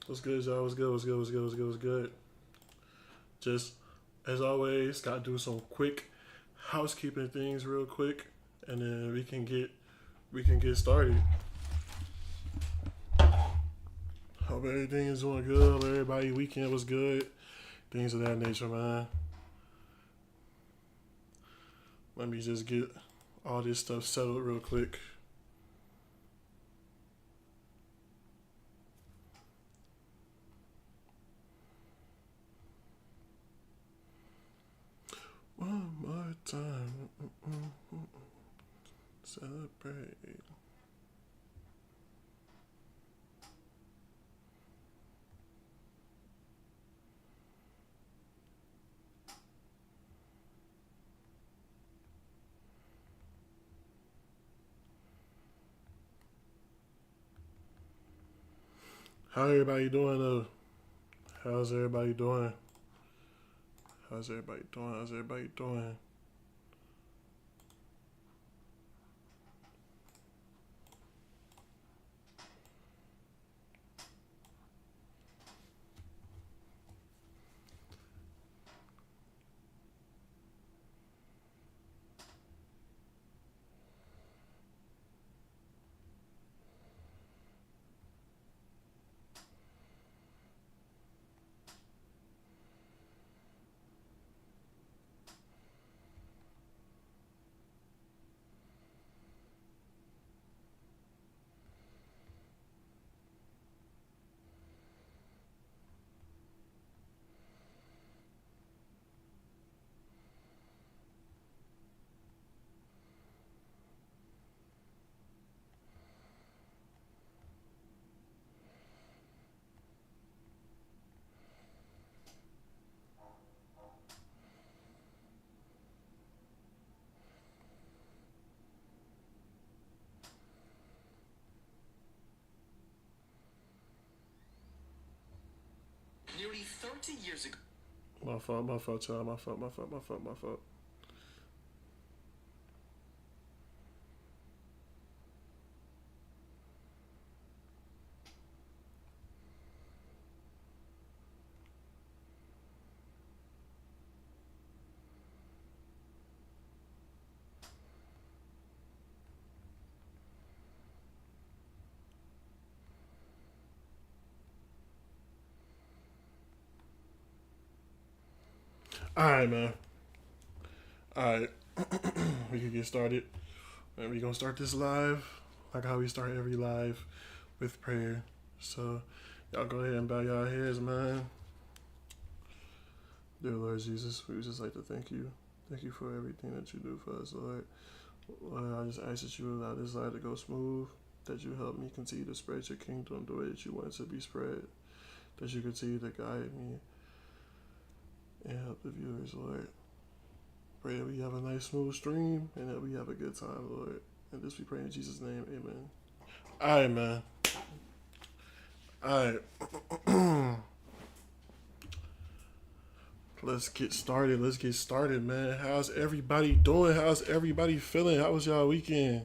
What's good, y'all? What's good? What's good? What's good? What's good? What's good? Just as always, gotta do some quick housekeeping things real quick, and then we can get started. Hope everything is doing good. Hope everybody weekend was good. Things of that nature, man. Let me just get all this stuff settled real quick. One more time, celebrate. How everybody doing though? How's everybody doing? How's everybody doing? How's everybody doing? Nearly 30 years ago. My fault, y'all. My fault. Alright, man. Alright, we can get started. And we gonna start this live, like how we start every live, with prayer. So, y'all go ahead and bow your heads, man. Dear Lord Jesus, we would just like to thank you. Thank you for everything that you do for us, Lord. Lord, I just ask that you allow this live to go smooth, that you help me continue to spread your kingdom the way that you want it to be spread, that you continue to guide me and help the viewers, Lord. Pray that we have a nice smooth stream and that we have a good time, Lord. And this we pray in Jesus' name, amen. Alright, man. Alright. Let's get started. Let's get started, man. How's everybody doing? How's everybody feeling? How was y'all weekend?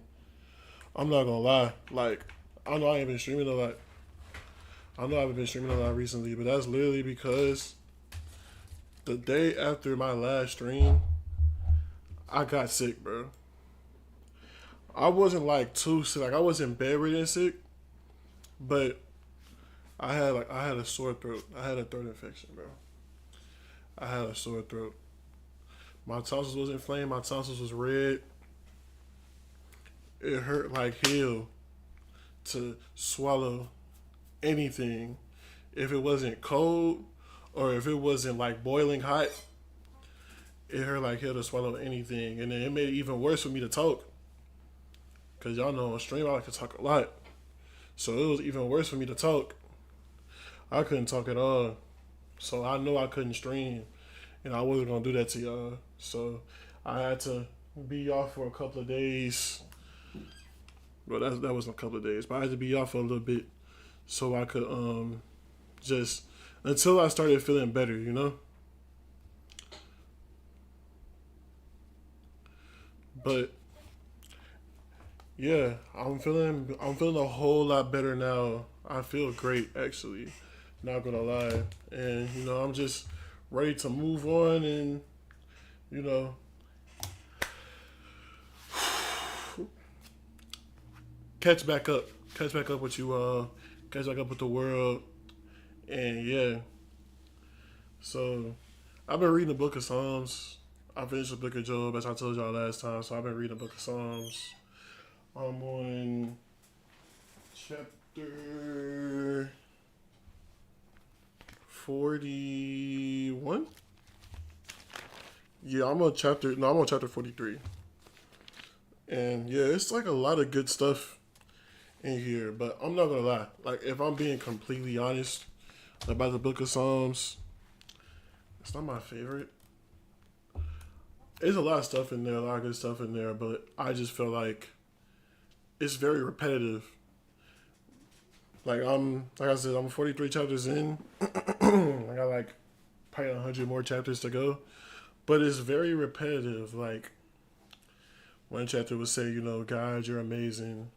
I'm not gonna lie. Like, I know I ain't been streaming a lot. I know I haven't been streaming a lot recently, but that's literally because the day after my last stream, I got sick, bro. I wasn't like too sick. Like I wasn't bedridden sick, but I had a sore throat. I had a throat infection, bro. I had a sore throat. My tonsils was inflamed. My tonsils was red. It hurt like hell to swallow anything. If it wasn't cold or if it wasn't like boiling hot, it hurt like hell to swallow anything. And then it made it even worse for me to talk. Cause y'all know on stream I like to talk a lot. So it was even worse for me to talk. I couldn't talk at all. So I know I couldn't stream. And I wasn't gonna do that to y'all. So I had to be off for a couple of days. Well, that was a couple of days, but I had to be off for a little bit so I could just until I started feeling better, you know. But yeah, I'm feeling a whole lot better now. I feel great actually. Not gonna lie. And I'm just ready to move on and you know catch back up, catch back up with you, catch back up with the world, and yeah. So I've been reading the Book of Psalms. I finished the Book of Job as I told y'all last time. So I've been reading the Book of Psalms. I'm on chapter 41. Yeah, I'm on chapter 43. And yeah, it's like a lot of good stuff in here, but I'm not gonna lie. Like, if I'm being completely honest about the Book of Psalms, it's not my favorite. There's a lot of stuff in there, a lot of good stuff in there, but I just feel like it's very repetitive. Like I said, I'm 43 chapters in. I got like probably 100 more chapters to go, but it's very repetitive. Like, one chapter would say, God, you're amazing.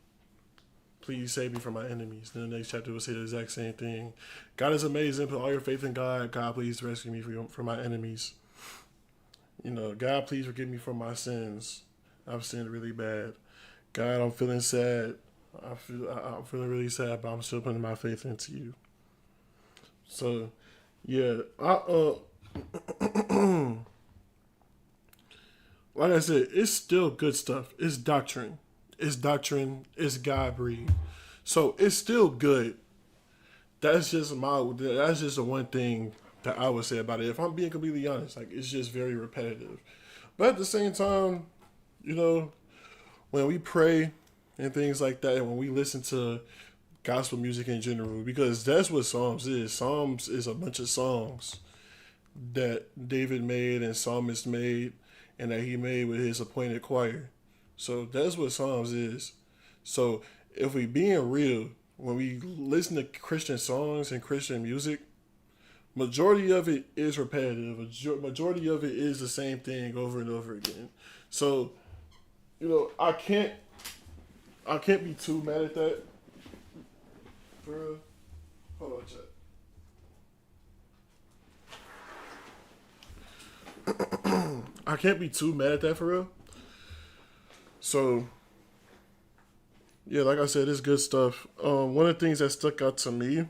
Please save me from my enemies. Then the next chapter will say the exact same thing. God is amazing. Put all your faith in God. God, please rescue me from my enemies. God, please forgive me for my sins. I've sinned really bad. God, I'm feeling sad. I'm feeling really sad, but I'm still putting my faith into you. So, yeah, like I said, it's still good stuff. It's doctrine. It's doctrine. It's God breathed. So it's still good. That's just the one thing that I would say about it. If I'm being completely honest, like, it's just very repetitive. But at the same time, you know, when we pray and things like that, and when we listen to gospel music in general, because that's what Psalms is. Psalms is a bunch of songs that David made and psalmist made and that he made with his appointed choir. So that's what Psalms is. So if we being real, when we listen to Christian songs and Christian music, majority of it is repetitive. Majority of it is the same thing over and over again. So, I can't be too mad at that. For real. Hold on, chat. I can't be too mad at that for real. So yeah, like I said, it's good stuff. One of the things that stuck out to me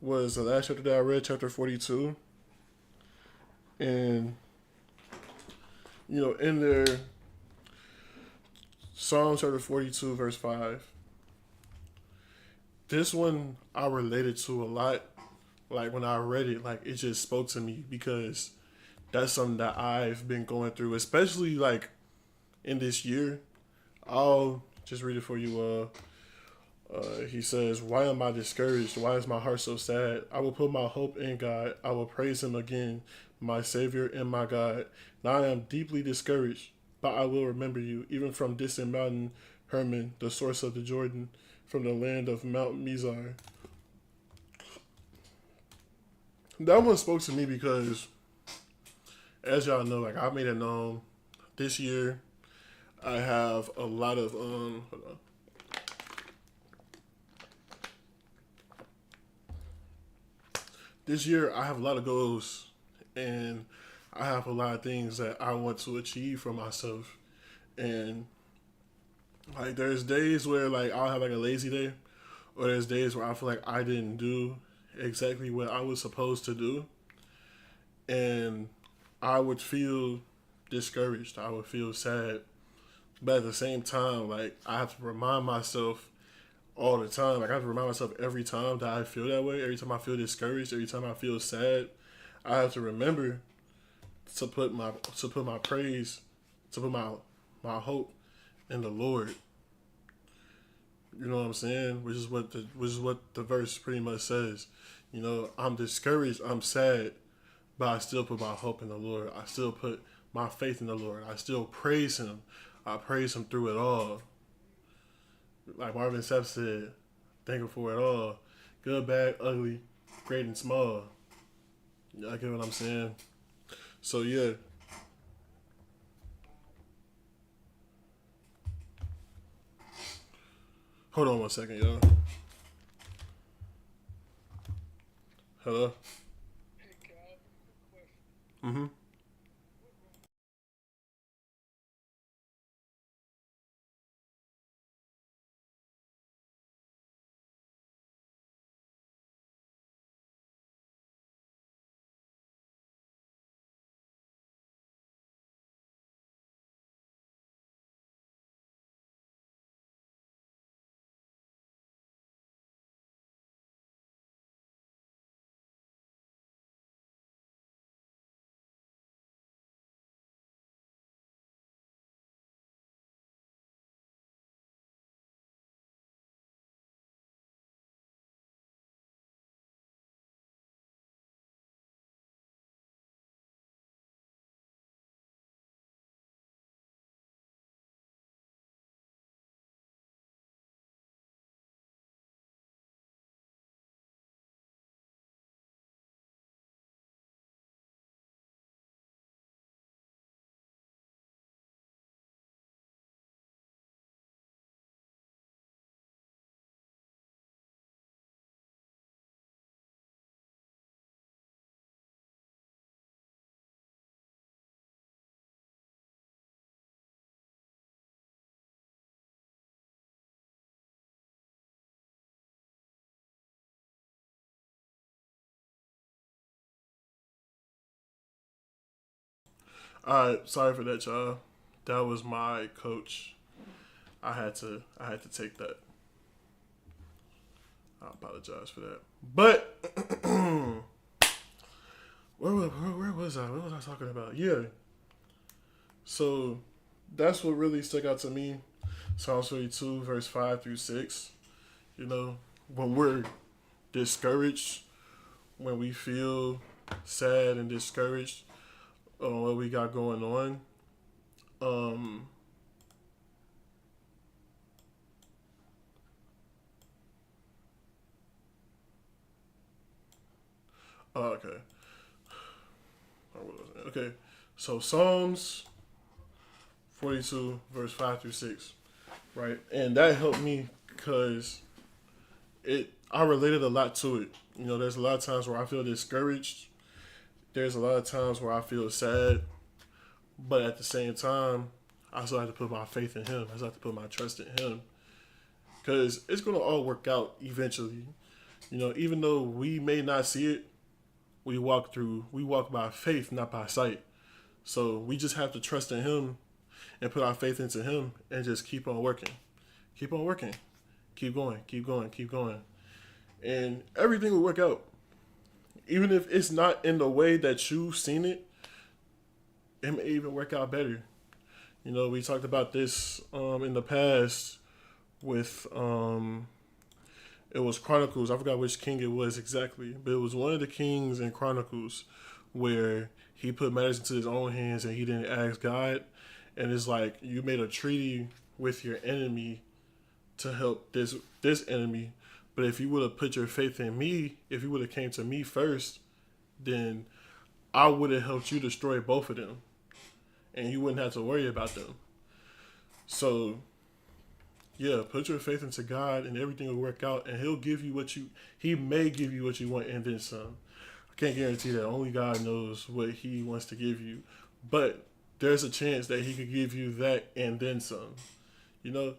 was the last chapter that I read, chapter 42, and in there, Psalm chapter 42, verse 5. This one I related to a lot. Like, when I read it, like, it just spoke to me because that's something that I've been going through, especially like in this year. I'll just read it for you. He says, "Why am I discouraged? Why is my heart so sad? I will put my hope in God. I will praise him again, my Savior and my God. Now I am deeply discouraged, but I will remember you, even from distant mountain Hermon, the source of the Jordan, from the land of Mount Mizar." That one spoke to me because, as y'all know, like, I made it known this year, I have a lot of hold on. This year I have a lot of goals and I have a lot of things that I want to achieve for myself. And like, there's days where like I'll have like a lazy day, or there's days where I feel like I didn't do exactly what I was supposed to do, and I would feel discouraged. I would feel sad. But at the same time, like, I have to remind myself all the time. Like, I have to remind myself every time that I feel that way, every time I feel discouraged, every time I feel sad, I have to remember to put my praise, to put my hope in the Lord. You know what I'm saying? Which is what the verse pretty much says. I'm discouraged, I'm sad, but I still put my hope in the Lord. I still put my faith in the Lord. I still praise him. I praise him through it all. Like Marvin Sapp said, thankful for it all. Good, bad, ugly, great, and small. I get what I'm saying? So, yeah. Hold on one second, y'all. Hello. Mm-hmm. All right. Sorry for that, y'all. That was my coach. I had to take that. I apologize for that. But where was I? What was I talking about? Yeah. So that's what really stuck out to me. Psalms 32, verse 5 through 6. You know, when we're discouraged, when we feel sad and discouraged on what we got going on, um, oh, okay. Oh, what was it? Okay. So Psalms 42, verse 5 through 6, right? And that helped me because I related a lot to it. You know, there's a lot of times where I feel discouraged. There's a lot of times where I feel sad, but at the same time, I still have to put my faith in Him. I still have to put my trust in Him because it's gonna all work out eventually. You know, even though we may not see it, we walk by faith, not by sight. So we just have to trust in Him and put our faith into Him and just keep on working, keep on working, keep going, keep going, keep going, and everything will work out. Even if it's not in the way that you've seen it, it may even work out better. You know, we talked about this in the past with it was Chronicles. I forgot which king it was exactly, but it was one of the kings in Chronicles where he put matters into his own hands and he didn't ask God. And it's like you made a treaty with your enemy to help this enemy, but if you would have put your faith in me, if you would have came to me first, then I would have helped you destroy both of them, and you wouldn't have to worry about them. So yeah, put your faith into God, and everything will work out, and He'll give you what you. He may give you what you want, and then some. I can't guarantee that. Only God knows what He wants to give you, but there's a chance that He could give you that and then some. You know,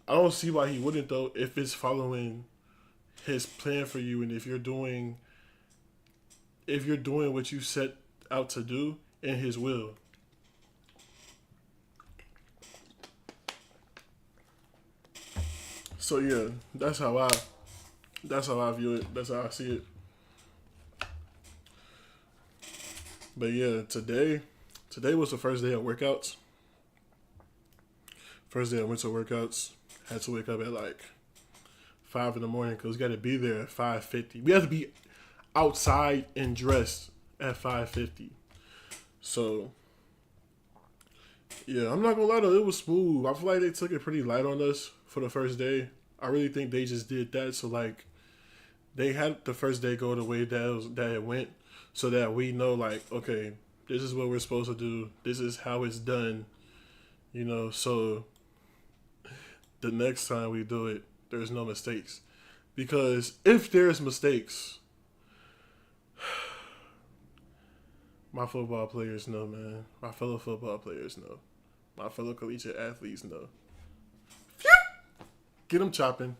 I don't see why He wouldn't though. If it's following His plan for you, and if you're doing what you set out to do in His will. So yeah, that's how I view it. That's how I see it. But yeah, today was the first day of workouts. First day I went to workouts. Had to wake up at like 5 in the morning because we got to be there at 5:50. We have to be outside and dressed at 5:50. So yeah, I'm not gonna lie though, it was smooth. I feel like they took it pretty light on us for the first day. I really think they just did that so like they had the first day go the way that it went, so that we know like okay, this is what we're supposed to do. This is how it's done. You know, so the next time we do it, there's no mistakes. Because if there's mistakes, My football players know, man. My fellow football players know. My fellow collegiate athletes know. Get them chopping.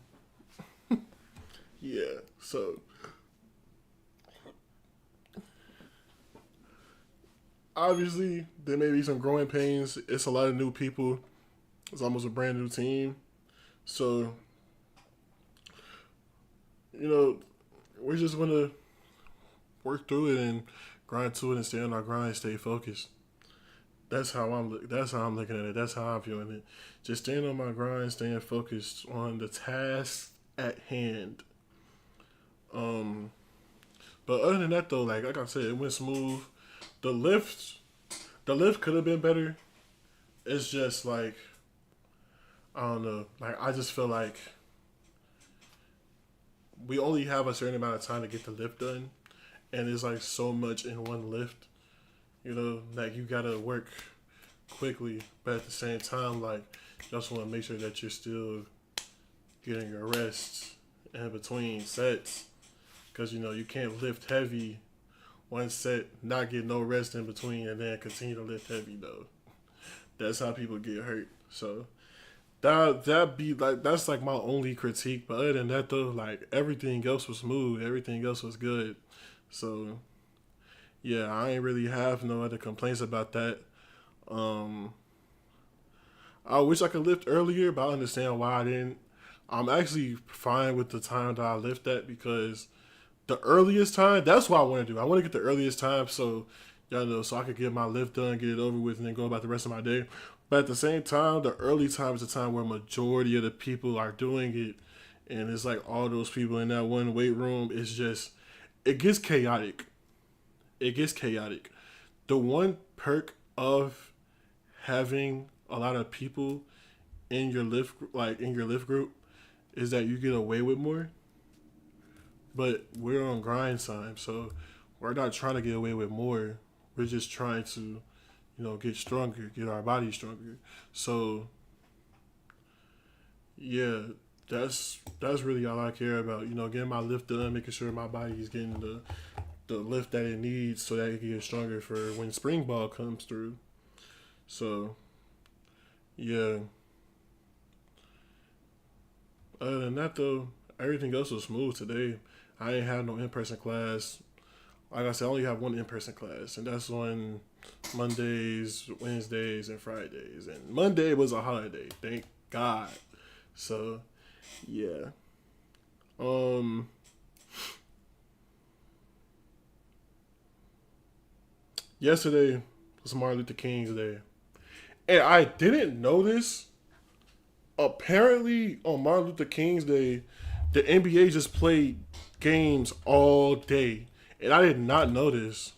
Yeah. So obviously there may be some growing pains. It's a lot of new people. It's almost a brand new team. So we're just gonna work through it and grind to it and stay on our grind, stay focused. That's how I'm looking at it. That's how I'm viewing it. Just staying on my grind, staying focused on the task at hand. Um, but other than that though, like I said, it went smooth. The lift, the lift could have been better. It's just like I don't know. Like I just feel like we only have a certain amount of time to get the lift done, and it's like so much in one lift. Like you gotta work quickly, but at the same time, like you also want to make sure that you're still getting your rest in between sets, because you can't lift heavy one set, not get no rest in between, and then continue to lift heavy though. That's how people get hurt. So that's like my only critique. But other than that though, like everything else was smooth, everything else was good. So yeah, I ain't really have no other complaints about that. Um, I wish I could lift earlier, but I understand why I didn't. I'm actually fine with the time that I lift at because the earliest time, that's what I want to do. I want to get the earliest time so so I could get my lift done, get it over with, and then go about the rest of my day. But at the same time, the early time is the time where majority of the people are doing it, and it's like all those people in that one weight room. It's just it gets chaotic. It gets chaotic. The one perk of having a lot of people in your lift group, is that you get away with more. But we're on grind time, so we're not trying to get away with more. We're just trying to, get stronger, get our body stronger. So yeah, that's really all I care about. Getting my lift done, making sure my body is getting the lift that it needs so that it can get stronger for when spring ball comes through. So yeah. Other than that though, everything else was smooth today. I ain't had no in person class. Like I said, I only have one in person class, and that's on Mondays, Wednesdays, and Fridays. And Monday was a holiday, thank God. So yeah. Um Yesterday was Martin Luther King's Day. And I didn't know this. Apparently on Martin Luther King's Day, the NBA just played games all day. And I did not know this.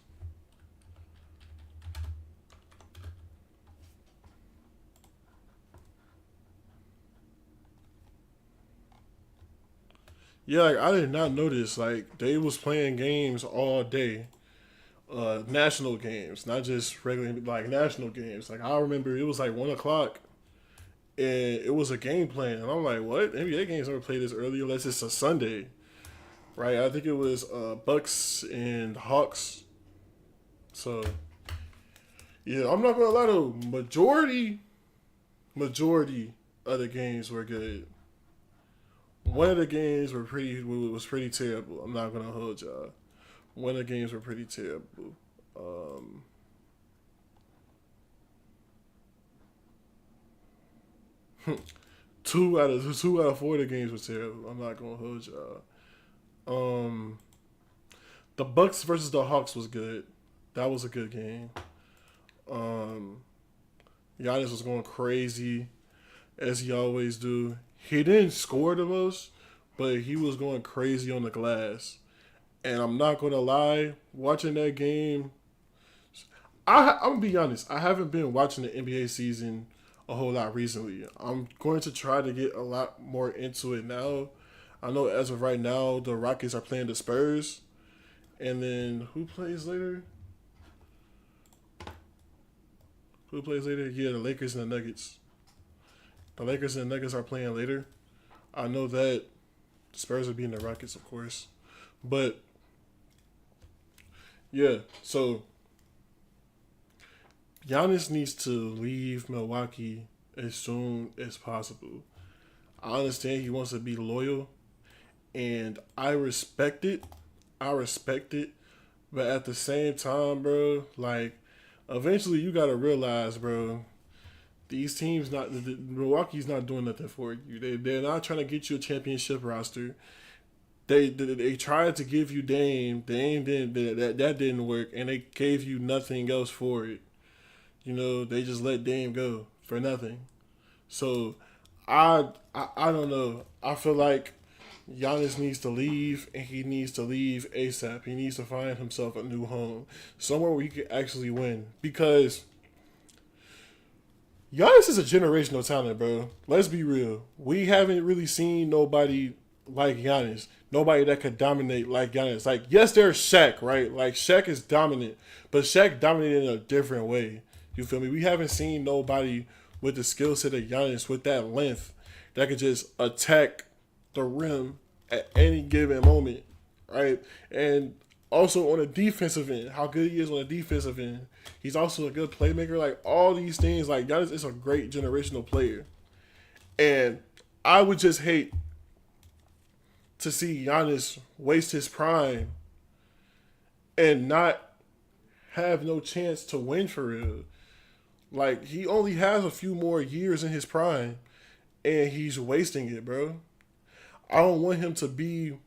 Yeah, like I did not know this. Like they was playing games all day. National games, not just regular like national games. Like I remember it was like 1 o'clock and it was a game plan. And I'm like, what? NBA games never play this early unless it's a Sunday. Right? I think it was Bucks and Hawks. So yeah, I'm not gonna lie though. Majority of the games were good. One of the games was pretty terrible. I'm not gonna hold y'all. One of the games were pretty terrible. Um, two out of four of the games were terrible. I'm not gonna hold y'all. Um, the Bucks versus the Hawks was good. That was a good game. Um, Giannis was going crazy as he always do. He didn't score the most, but he was going crazy on the glass. And I'm not gonna lie, watching that game, I'm gonna be honest. I haven't been watching the NBA season a whole lot recently. I'm going to try to get a lot more into it now. I know as of right now, the Rockets are playing the Spurs, and then who plays later? Who plays later? Yeah, the Lakers and the Nuggets. The Lakers and the Nuggets are playing later. I know that the Spurs are beating the Rockets, of course, but yeah. So Giannis needs to leave Milwaukee as soon as possible. I understand he wants to be loyal, and I respect it. I respect it, but at the same time, bro, like eventually you gotta realize, bro, these teams Milwaukee's not doing nothing for you. They're not trying to get you a championship roster. They tried to give you Dame. Dame didn't that didn't work, and they gave you nothing else for it. You know, they just let Dame go for nothing. So I don't know. I feel like Giannis needs to leave, and he needs to leave ASAP. He needs to find himself a new home, somewhere where he can actually win. Because Giannis is a generational talent, bro. Let's be real. We haven't really seen nobody like Giannis. Nobody that could dominate like Giannis. Like, yes, there's Shaq, right? Like, Shaq is dominant, but Shaq dominated in a different way. You feel me? We haven't seen nobody with the skill set of Giannis with that length that could just attack the rim at any given moment, right? And also on the defensive end, how good he is on the defensive end. He's also a good playmaker. Like all these things, like Giannis is a great generational player. And I would just hate to see Giannis waste his prime and not have no chance to win for real. Like he only has a few more years in his prime and he's wasting it, bro. I don't want him to be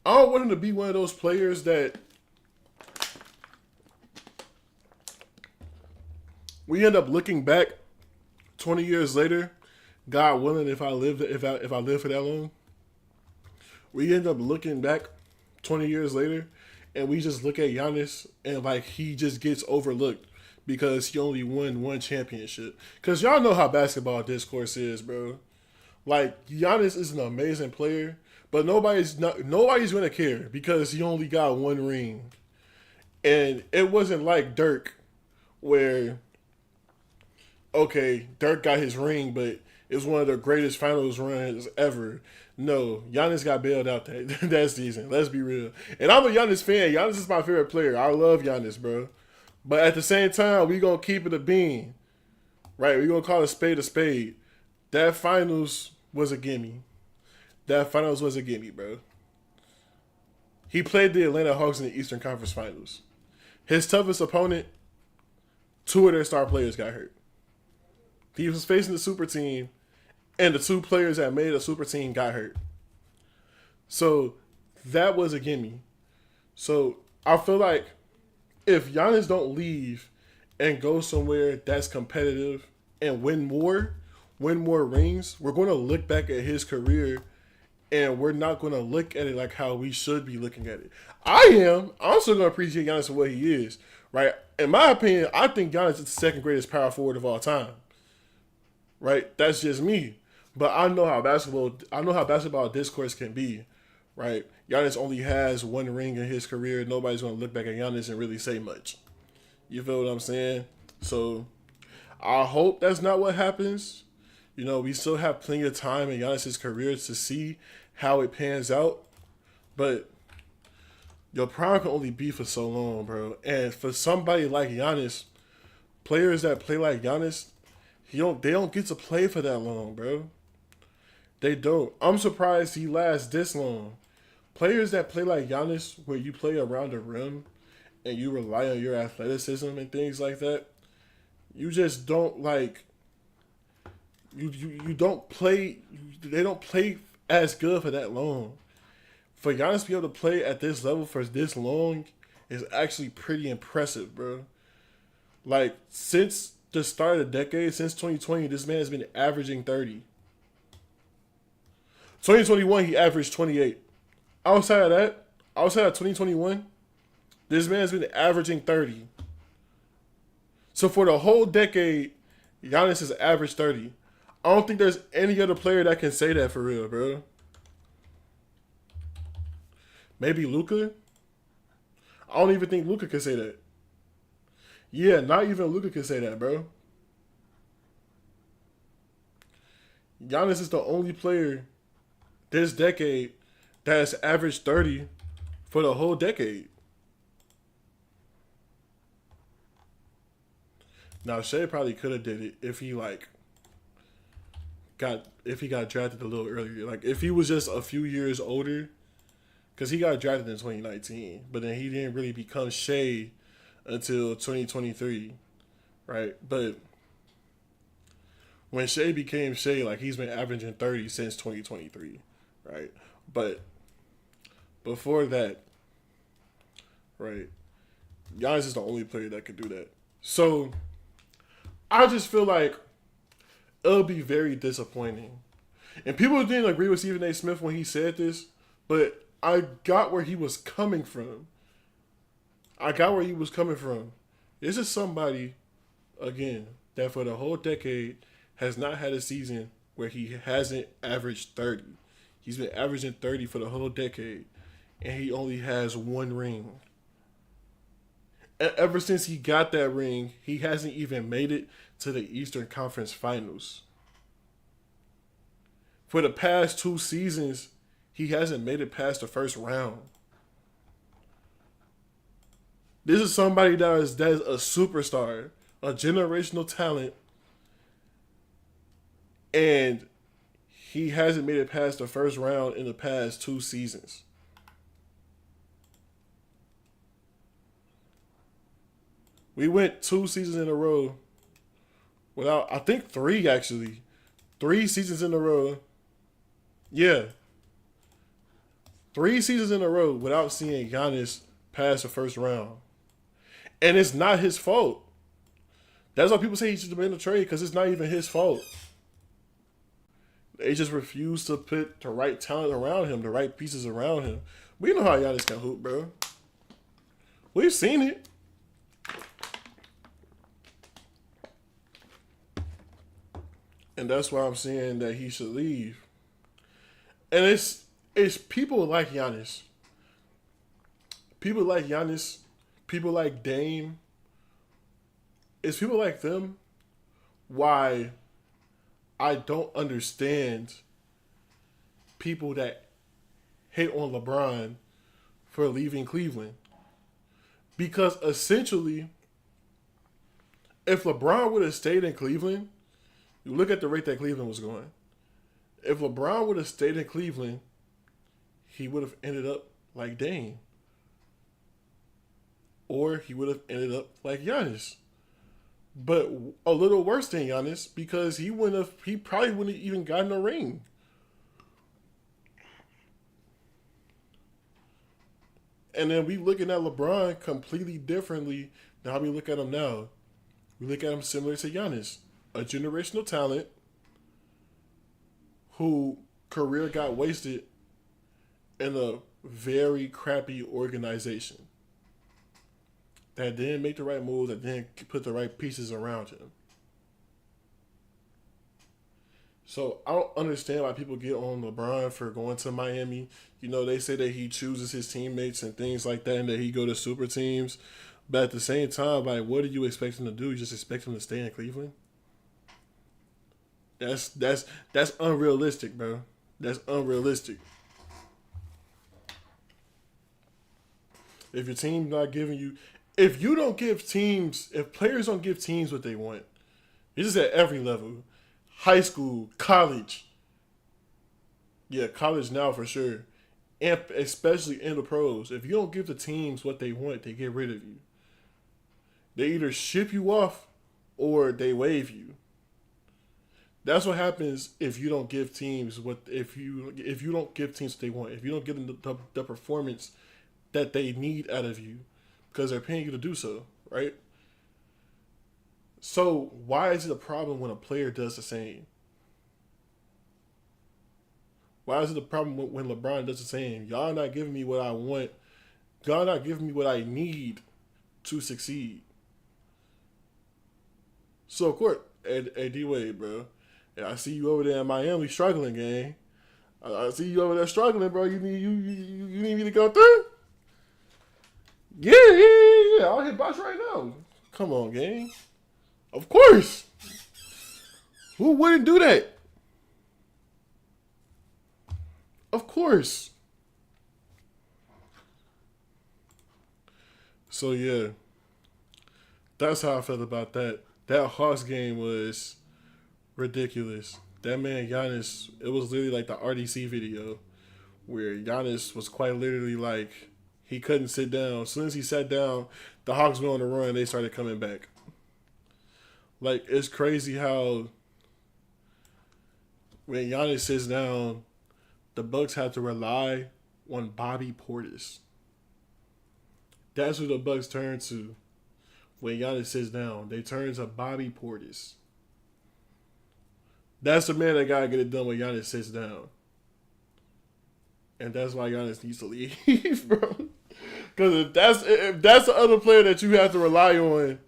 I don't want him to be one of those players that we end up looking back 20 years later, God willing, if I live for that long, we end up looking back 20 years later and we just look at Giannis and like he just gets overlooked because he only won one championship. Because y'all know how basketball discourse is, bro. Like Giannis is an amazing player, but nobody's gonna care because he only got one ring. And it wasn't like Dirk where okay, Dirk got his ring, but it was one of the greatest finals runs ever. No, Giannis got bailed out that season. Let's be real. And I'm a Giannis fan. Giannis is my favorite player. I love Giannis, bro. But at the same time, we gonna keep it a bean, right? We gonna call a spade a spade. That finals was a gimme. That finals was a gimme, bro. He played the Atlanta Hawks in the Eastern Conference Finals. His toughest opponent, two of their star players got hurt. He was facing the super team, and the two players that made a super team got hurt. So that was a gimme. So I feel like if Giannis don't leave and go somewhere that's competitive and win more rings, we're going to look back at his career and we're not going to look at it like how we should be looking at it. I'm still going to appreciate Giannis for what he is, right? In my opinion, I think Giannis is the second greatest power forward of all time, right? That's just me. But I know how basketball discourse can be, right? Giannis only has one ring in his career. Nobody's going to look back at Giannis and really say much. You feel what I'm saying? So I hope that's not what happens. You know, we still have plenty of time in Giannis' career to see how it pans out. But your prime can only be for so long, bro. And for somebody like Giannis, players that play like Giannis, they don't get to play for that long, bro. They don't. I'm surprised he lasts this long. Players that play like Giannis, where you play around the rim and you rely on your athleticism and things like that, you just don't like. You don't play. They don't play as good for that long. For Giannis to be able to play at this level for this long is actually pretty impressive, bro. Like since the start of the decade, since 2020, this man has been averaging 30. 2021, he averaged 28. Outside of 2021, this man's been averaging 30. So for the whole decade, Giannis has averaged 30. I don't think there's any other player that can say that for real, bro. Maybe Luka? I don't even think Luka can say that. Yeah, not even Luka can say that, bro. Giannis is the only player this decade that has averaged 30 for the whole decade. Now Shea probably could have did it if he got drafted a little earlier. Like if he was just a few years older, because he got drafted in 2019, but then he didn't really become Shea until 2023, right? But when Shea became Shea, like he's been averaging 30 since 2023, right? But before that, right, Giannis is the only player that could do that. So I just feel like it'll be very disappointing. And people didn't agree with Stephen A. Smith when he said this, but I got where he was coming from. This is somebody, again, that for the whole decade has not had a season where he hasn't averaged 30. He's been averaging 30 for the whole decade, and he only has one ring. And ever since he got that ring, he hasn't even made it to the Eastern Conference Finals. For the past 2 seasons, he hasn't made it past the first round. This is somebody that is a superstar, a generational talent, and he hasn't made it past the first round in the past 2 seasons. We went 2 seasons in a row without, I think 3 actually. 3 seasons in a row. Yeah. 3 seasons in a row without seeing Giannis pass the first round. And it's not his fault. That's why people say he should have been in the trade, because it's not even his fault. They just refuse to put the right talent around him, the right pieces around him. We know how Giannis can hoop, bro. We've seen it. And that's why I'm saying that he should leave. And it's people like Giannis. People like Giannis, people like Dame. It's people like them why I don't understand people that hate on LeBron for leaving Cleveland. Because essentially, if LeBron would have stayed in Cleveland, you look at the rate that Cleveland was going. If LeBron would have stayed in Cleveland, he would have ended up like Dame. Or he would have ended up like Giannis. But a little worse than Giannis, because he probably wouldn't have even gotten a ring. And then we looking at LeBron completely differently than how we look at him now. We look at him similar to Giannis. A generational talent who career got wasted in a very crappy organization that didn't make the right moves, that didn't put the right pieces around him. So I don't understand why people get on LeBron for going to Miami. You know, they say that he chooses his teammates and things like that, and that he go to super teams. But at the same time, like, what do you expect him to do? You just expect him to stay in Cleveland? That's unrealistic, bro. That's unrealistic. If your team's not giving you, if players don't give teams what they want, it's just at every level, high school, college, yeah, college now for sure, and especially in the pros. If you don't give the teams what they want, they get rid of you. They either ship you off or they waive you. That's what happens if you don't give teams if you don't give teams what they want. If you don't give them the performance that they need out of you, because they're paying you to do so, right? So why is it a problem when a player does the same? Why is it a problem when LeBron does the same? Y'all not giving me what I want. Y'all not giving me what I need to succeed. So of course, D-Wade, bro. Yeah, I see you over there in Miami struggling, gang. I see you over there struggling, bro. You need me to go through? Yeah. I'll hit box right now. Come on, gang. Of course. Who wouldn't do that? Of course. So yeah, that's how I felt about that. That Hawks game was ridiculous. That man Giannis, it was literally like the RDC video where Giannis was quite literally like he couldn't sit down. As soon as he sat down, the Hawks went on the run. They started coming back. Like it's crazy how when Giannis sits down, the Bucks have to rely on Bobby Portis. That's who the Bucks turn to when Giannis sits down. They turn to Bobby Portis. That's the man that gotta get it done when Giannis sits down. And that's why Giannis needs to leave, bro. Because if that's the other player that you have to rely on,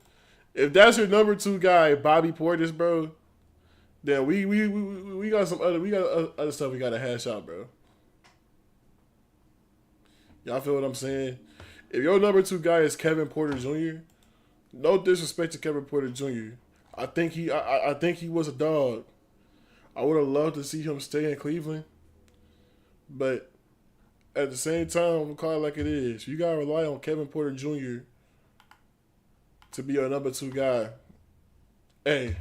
if that's your number two guy, Bobby Portis, bro, then we got some other stuff we gotta hash out, bro. Y'all feel what I'm saying? If your number two guy is Kevin Porter Jr., no disrespect to Kevin Porter Jr. I think he was a dog. I would have loved to see him stay in Cleveland, but at the same time, I'm gonna call it like it is. You gotta rely on Kevin Porter Jr. to be your number two guy. Hey.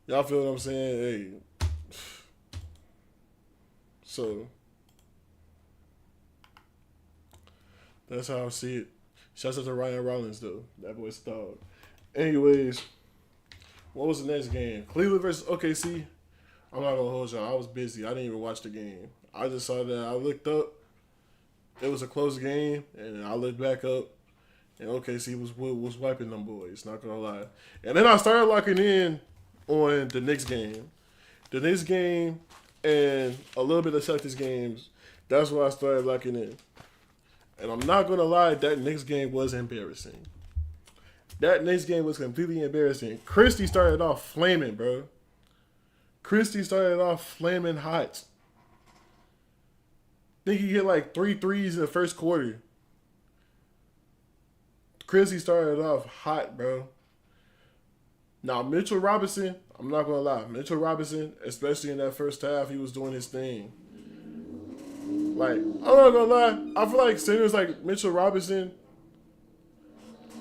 Y'all feel what I'm saying? Hey. So that's how I see it. Shouts out to Ryan Rollins though. That boy's a dog. Anyways, what was the next game? Cleveland versus OKC. I'm not gonna hold y'all. I was busy. I didn't even watch the game. I just saw that. I looked up. It was a close game, and I looked back up, and OKC was wiping them boys. Not gonna lie. And then I started locking in on the Knicks game. The Knicks game and a little bit of Celtics games. That's where I started locking in. And I'm not gonna lie, that Knicks game was embarrassing. That Knicks game was completely embarrassing. Christie started off flaming, bro. Christie started off flaming hot. I think he hit like 3 threes in the first quarter. Christie started off hot, bro. Now, Mitchell Robinson, I'm not going to lie. Mitchell Robinson, especially in that first half, he was doing his thing. Like, I'm not going to lie. I feel like centers like Mitchell Robinson,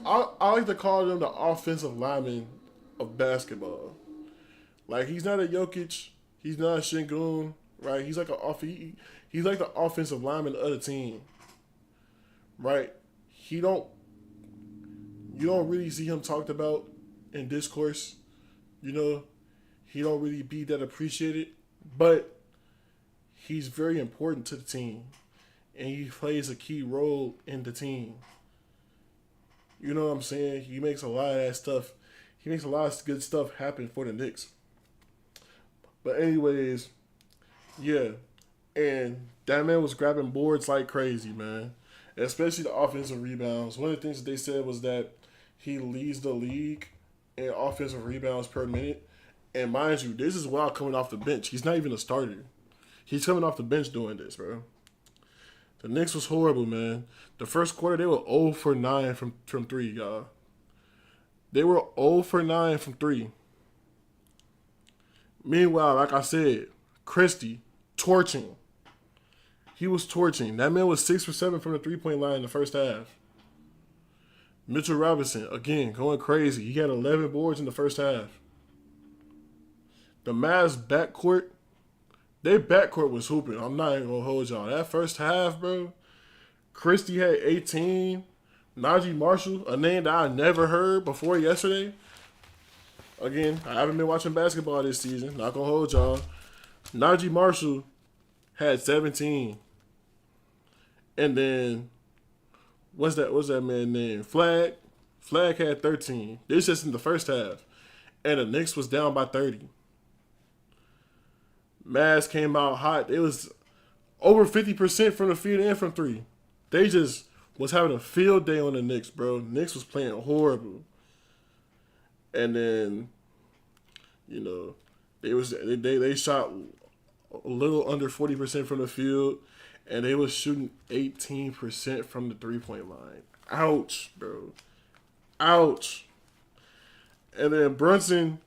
I like to call them the offensive lineman of basketball. Like, he's not a Jokic. He's not a Şengün, right? He's like he's like the offensive lineman of the team, right? You don't really see him talked about in discourse. You know, he don't really be that appreciated, but he's very important to the team, and he plays a key role in the team. You know what I'm saying? He makes a lot of that stuff. He makes a lot of good stuff happen for the Knicks. But anyways, yeah. And that man was grabbing boards like crazy, man. Especially the offensive rebounds. One of the things that they said was that he leads the league in offensive rebounds per minute. And mind you, this is while coming off the bench. He's not even a starter. He's coming off the bench doing this, bro. The Knicks was horrible, man. The first quarter, they were 0 for 9 from 3, y'all. They were 0 for 9 from 3. Meanwhile, like I said, Christie, torching. He was torching. That man was 6 for 7 from the three-point line in the first half. Mitchell Robinson, again, going crazy. He had 11 boards in the first half. The Mavs backcourt, their backcourt was hooping. I'm not even going to hold y'all. That first half, bro, Christie had 18. Najee Marshall, a name that I never heard before yesterday. Again, I haven't been watching basketball this season. Not going to hold y'all. Najee Marshall had 17. And then, what's that man's name? Flag had 13. This just in the first half. And the Knicks was down by 30. Mavs came out hot. It was over 50% from the field and from 3. They just was having a field day on the Knicks, bro. Knicks was playing horrible. And then, you know, they shot a little under 40% from the field, and they was shooting 18% from the three-point line. Ouch, bro. Ouch. And then Brunson,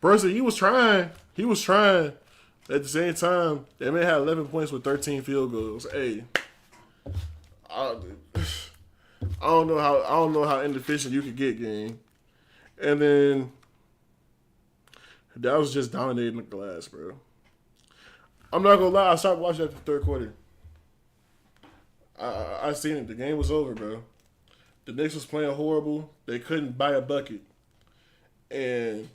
he was trying. He was trying. At the same time, they may have 11 points with 13 field goals. Hey, I don't know how inefficient you could get, gang. And then that was just dominating the glass, bro. I'm not gonna lie, I stopped watching after the third quarter. I seen it. The game was over, bro. The Knicks was playing horrible. They couldn't buy a bucket. And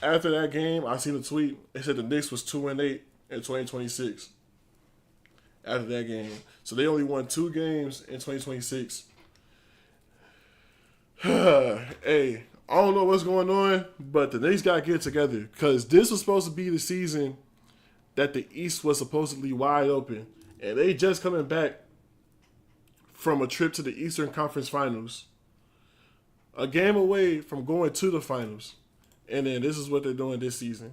after that game, I seen a tweet. It said the Knicks was 2-8 in 2026. After that game, so they only won 2 games in 2026. Hey, I don't know what's going on, but the Knicks got to get together because this was supposed to be the season that the East was supposedly wide open, and they just coming back from a trip to the Eastern Conference Finals, a game away from going to the finals, and then this is what they're doing this season.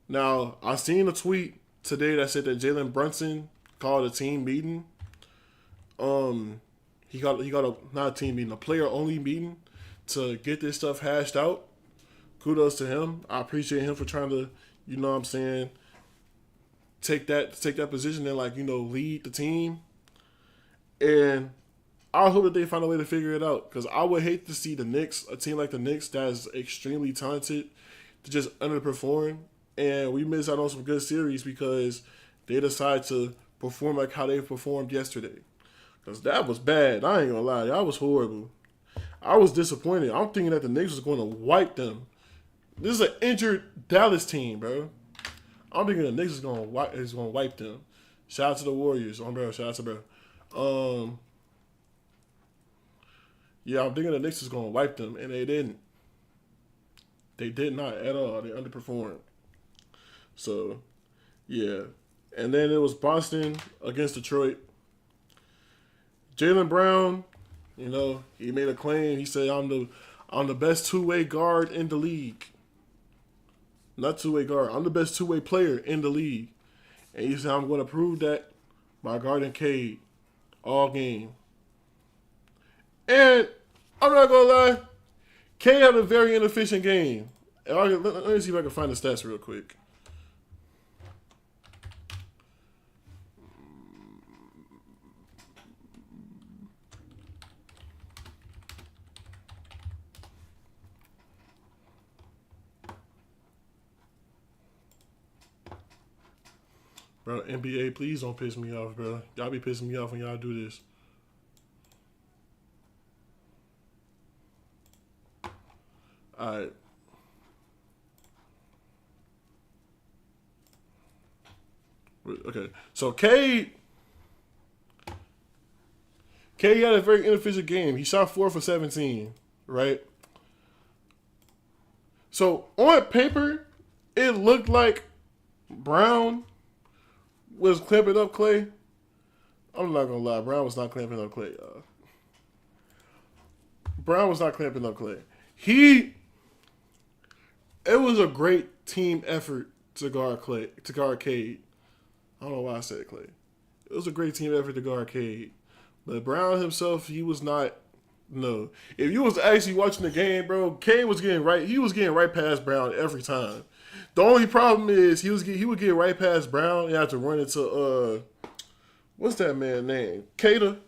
Now, I seen a tweet today that said that Jalen Brunson called a team meeting. He got a not a team meeting, a player only meeting to get this stuff hashed out. Kudos to him. I appreciate him for trying to, you know what I'm saying, take that position and lead the team. And I hope that they find a way to figure it out because I would hate to see the Knicks, a team like the Knicks that is extremely talented, to just underperform. And we miss out on some good series because they decide to perform like how they performed yesterday. Because that was bad. I ain't going to lie. That was horrible. I was disappointed. I'm thinking that the Knicks was going to wipe them. This is an injured Dallas team, bro. I'm thinking the Knicks is going to wipe them. Shout out to the Warriors. Bro. Shout out to bro. Yeah, I'm thinking the Knicks is going to wipe them, and they didn't. They did not at all. They underperformed. So, yeah. And then it was Boston against Detroit. Jaylen Brown, he made a claim. He said, I'm the best two-way guard in the league. Not two-way guard. I'm the best two-way player in the league. And he said, I'm going to prove that by guarding Cade all game. And I'm not going to lie, Cade had a very inefficient game. Let me see if I can find the stats real quick. Bro, NBA, please don't piss me off, bro. Y'all be pissing me off when y'all do this. Alright. Okay. So Cade had a very inefficient game. He shot 4 for 17, right? So on paper, it looked like Brown was clamping up Clay. I'm not gonna lie, Brown was not clamping up Clay. Brown was not clamping up Clay. It was a great team effort to guard Cade. I don't know why I said Clay. It was a great team effort to guard Cade. But Brown himself, he was not. No. If you was actually watching the game, bro, Cade was getting right. He was getting right past Brown every time. The only problem is he would get right past Brown and have to run into what's that man's name? Keita.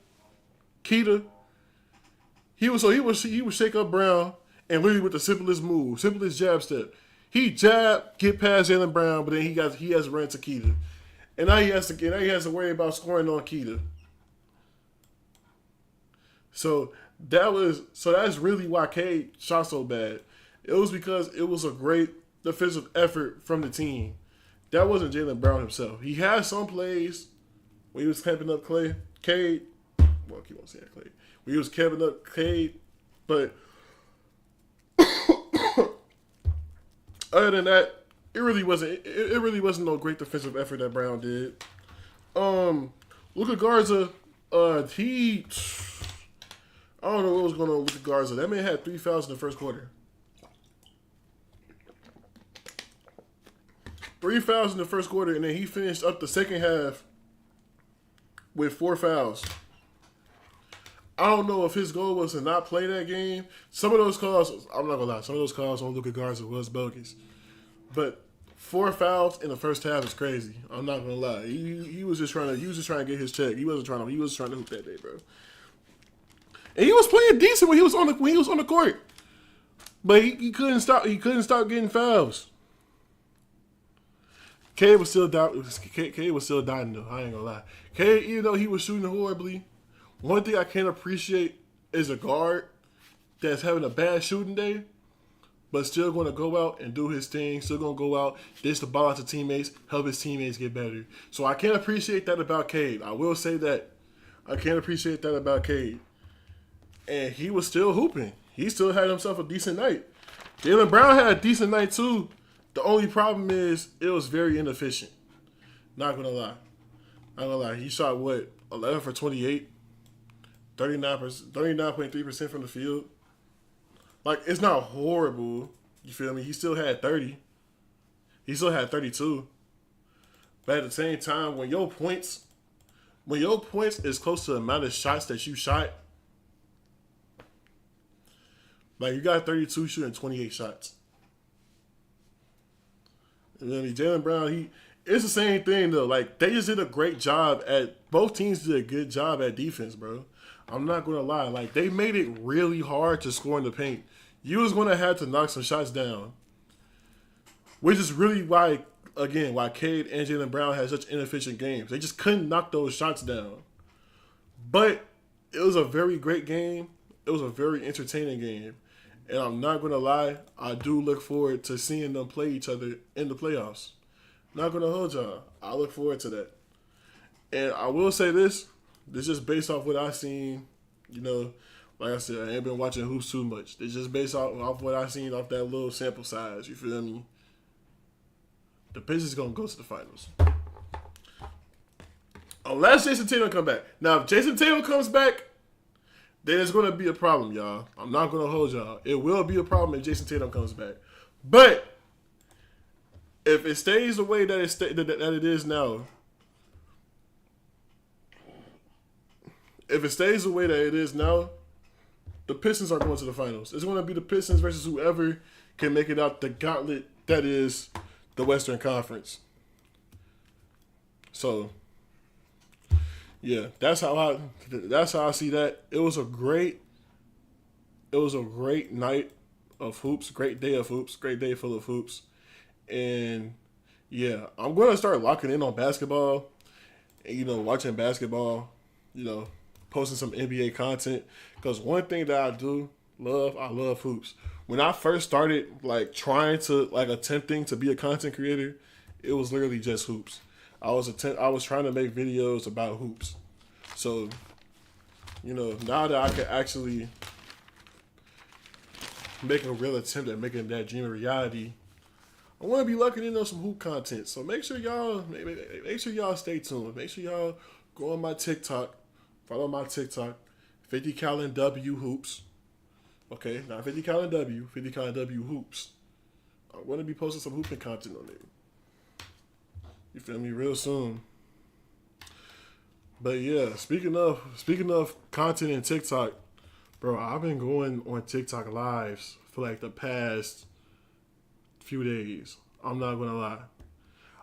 He would shake up Brown and literally with the simplest jab step. He jab, get past Jaylen Brown, but then he has to run to Keita. And now he has to worry about scoring on Keita. So that's really why Cade shot so bad. It was because it was a great defensive effort from the team. That wasn't Jaylen Brown himself. He had some plays when he was camping up Cade. Well, I keep on saying Clay. When he was camping up Cade, but other than that, it really wasn't no great defensive effort that Brown did. Luka Garza, I don't know what was going on with Luka Garza. That man had 3 fouls in the first quarter. 3 fouls in the first quarter, and then he finished up the second half with 4 fouls. I don't know if his goal was to not play that game. Some of those calls, I'm not going to lie, some of those calls on Luka Garza was bogus. But 4 fouls in the first half is crazy. I'm not gonna lie. He was just trying to get his check. He was trying to hoop that day, bro. And he was playing decent when he was on the court. But he couldn't stop getting fouls. Cade was still down. Cade was still dying though. I ain't gonna lie. Cade, even though he was shooting horribly, one thing I can't appreciate is a guard that's having a bad shooting day, but still going to go out and do his thing. Still going to go out, dish the ball out to teammates, help his teammates get better. So I can't appreciate that about Cade. I will say that. I can't appreciate that about Cade. And he was still hooping. He still had himself a decent night. Jaylen Brown had a decent night too. The only problem is it was very inefficient. Not gonna lie. He shot 11 for 28, 39.3% from the field. Like, it's not horrible. You feel me? He still had 30. He still had 32. But at the same time, when your points is close to the amount of shots that you shot, like, you got 32 shooting 28 shots. You know what I mean? Jaylen Brown, it's the same thing though. Like, they just did a great job both teams did a good job at defense, bro. I'm not gonna lie. Like, they made it really hard to score in the paint. You was gonna have to knock some shots down. Which is really why Cade and Jaylen Brown had such inefficient games. They just couldn't knock those shots down. But it was a very great game. It was a very entertaining game. And I'm not going to lie, I do look forward to seeing them play each other in the playoffs. Not going to hold y'all. I look forward to that. And I will say this is just based off what I've seen. You know, like I said, I ain't been watching hoops too much. It's just based off what I've seen off that little sample size. You feel me? The Pistons going to go to the finals. Unless Jason Tatum come back. Now, if Jason Tatum comes back, then it's going to be a problem, y'all. I'm not going to hold y'all. It will be a problem if Jason Tatum comes back. But if it stays the way that it is now, the Pistons are going to the finals. It's going to be the Pistons versus whoever can make it out the gauntlet that is the Western Conference. So, yeah, that's how I see that. It was a great night of hoops, great day of hoops, great day full of hoops. And yeah, I'm going to start locking in on basketball and, watching basketball, posting some NBA content. Because one thing that I love hoops. When I first started, attempting to be a content creator, it was literally just hoops. I was trying to make videos about hoops. So, now that I can actually make a real attempt at making that dream a reality, I want to be locking in on some hoop content. So make sure y'all stay tuned. Make sure y'all go on my TikTok, follow my TikTok, 50 Callin W Hoops. Okay, not 50 Callin W, 50 Callin W Hoops. I'm going to be posting some hooping content on there. You feel me? Real soon. But yeah, speaking of content and TikTok, bro, I've been going on TikTok lives for the past few days. I'm not gonna lie.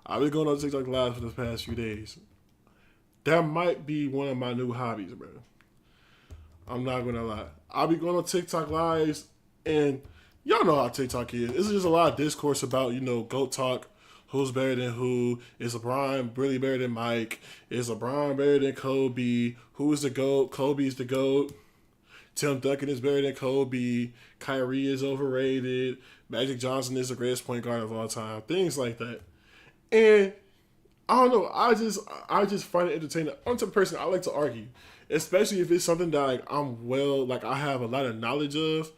I've been going on TikTok lives for the past few days. That might be one of my new hobbies, bro. I'm not gonna lie. I'll be going on TikTok lives, and y'all know how TikTok is. It's just a lot of discourse about, GOAT talk. Who's better than who? Is LeBron really better than Mike? Is LeBron better than Kobe? Who is the GOAT? Kobe's the GOAT. Tim Duncan is better than Kobe. Kyrie is overrated. Magic Johnson is the greatest point guard of all time. Things like that. And I don't know. I just find it entertaining. I'm the type of person I like to argue, especially if it's something that I have a lot of knowledge of.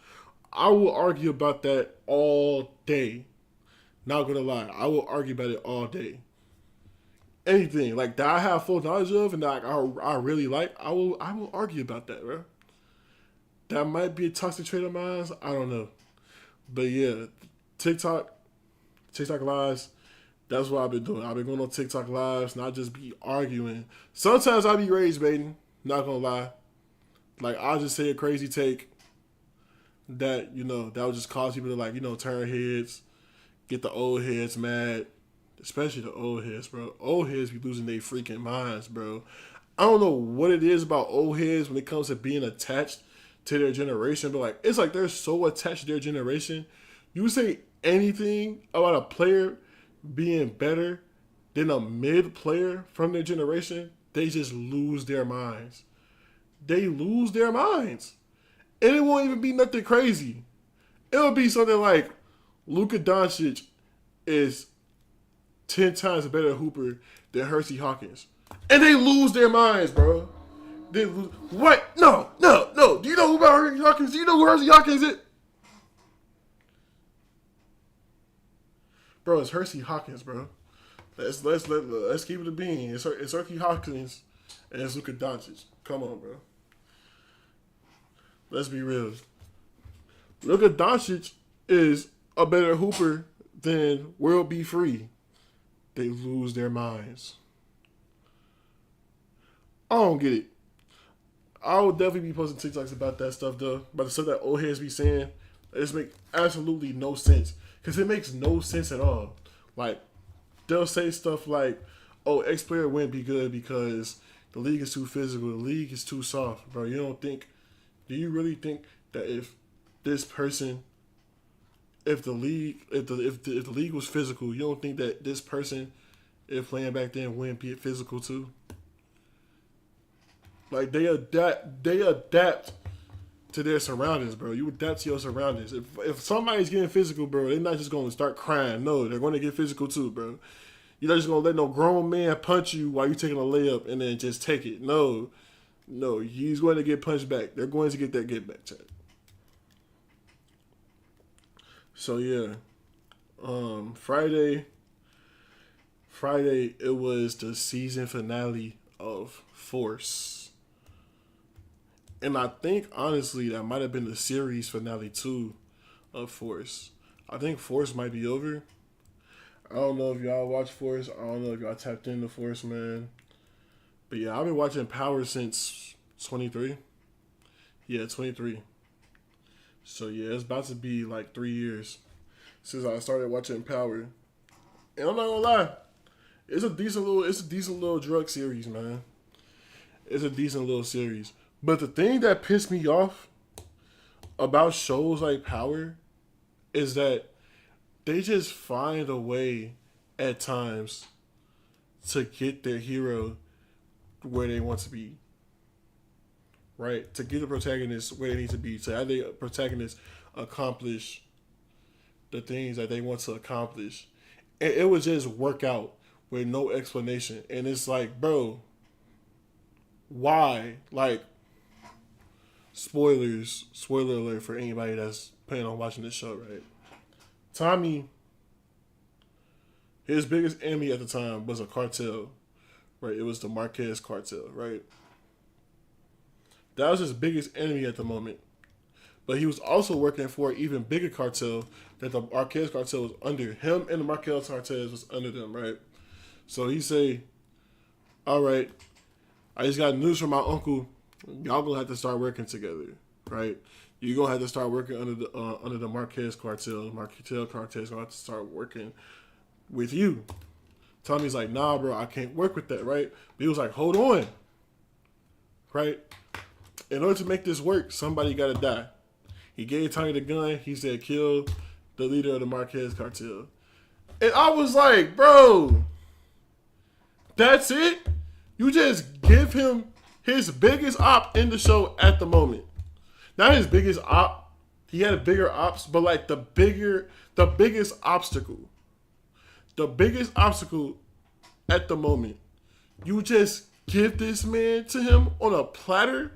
I will argue about that all day. Not gonna lie, I will argue about it all day. Anything that I have full knowledge of and that I really like, I will argue about that, bro. That might be a toxic trait of mine. I don't know, but yeah, TikTok lives. That's what I've been doing. I've been going on TikTok lives, not just be arguing. Sometimes I be rage baiting. Not gonna lie, I'll just say a crazy take that that would just cause people to turn heads. Get the old heads mad, Especially the old heads, bro. Old heads be losing their freaking minds, bro. I don't know what it is about old heads when it comes to being attached to their generation, but like it's like they're so attached to their generation. You say anything about a player being better than a mid player from their generation, they just lose their minds. They lose their minds. And it won't even be nothing crazy. It'll be something like Luka Doncic is 10 times a better hooper than Hersey Hawkins. And they lose their minds, bro. They lose. What? No, no, no. Do you know who about Hersey Hawkins? Do you know who Hersey Hawkins is? Bro, it's Hersey Hawkins, bro. Let's keep it a bean. It's Hersey Hawkins and it's Luka Doncic. Come on, bro. Let's be real. Luka Doncic is a better hooper than World Be Free. They lose their minds. I don't get it. I will definitely be posting TikToks about that stuff, though. About the stuff that old heads be saying. It just makes absolutely no sense. Because it makes no sense at all. Like, they'll say stuff like, oh, X player wouldn't be good because the league is too physical. The league is too soft. Bro, do you really think that if this person, if the league was physical, you don't think that this person, if playing back then, wouldn't be physical too? Like they adapt to their surroundings, bro. You adapt to your surroundings. If somebody's getting physical, bro, they're not just gonna start crying. No, they're gonna get physical too, bro. You're not just gonna let no grown man punch you while you're taking a layup and then just take it. No, he's going to get punched back. They're going to get that get back check. So yeah, Friday, it was the season finale of Force. And I think, honestly, that might have been the series finale, too, of Force. I think Force might be over. I don't know if y'all watch Force. I don't know if y'all tapped into Force, man. But, yeah, I've been watching Power since 23. Yeah, 23. So, yeah, it's about to be, like, 3 years since I started watching Power. And I'm not gonna lie. It's a decent little drug series, man. It's a decent little series. But the thing that pissed me off about shows like Power is that they just find a way at times to get their hero where they want to be. Right? To get the protagonist where they need to be. To have the protagonist accomplish the things that they want to accomplish. And it would just work out with no explanation. And it's like, bro, why? Like, spoiler alert for anybody that's planning on watching this show, right? Tommy, his biggest enemy at the time was a cartel, right? It was the Marquez cartel, right? That was his biggest enemy at the moment. But he was also working for an even bigger cartel that the Marquez cartel was under. Him and the Marquez cartel was under them, right? So he say, all right, I just got news from my uncle. Y'all gonna have to start working together, right? You're gonna have to start working under the Marquez cartel. Marquez cartel's gonna have to start working with you. Tommy's like, nah, bro, I can't work with that, right? But he was like, hold on, right? In order to make this work, somebody gotta die. He gave Tommy the gun. He said, kill the leader of the Marquez cartel. And I was like, bro, that's it? You just give him his biggest op in the show at the moment. Not his biggest op. He had bigger ops, but like the biggest obstacle. The biggest obstacle at the moment. You just give this man to him on a platter.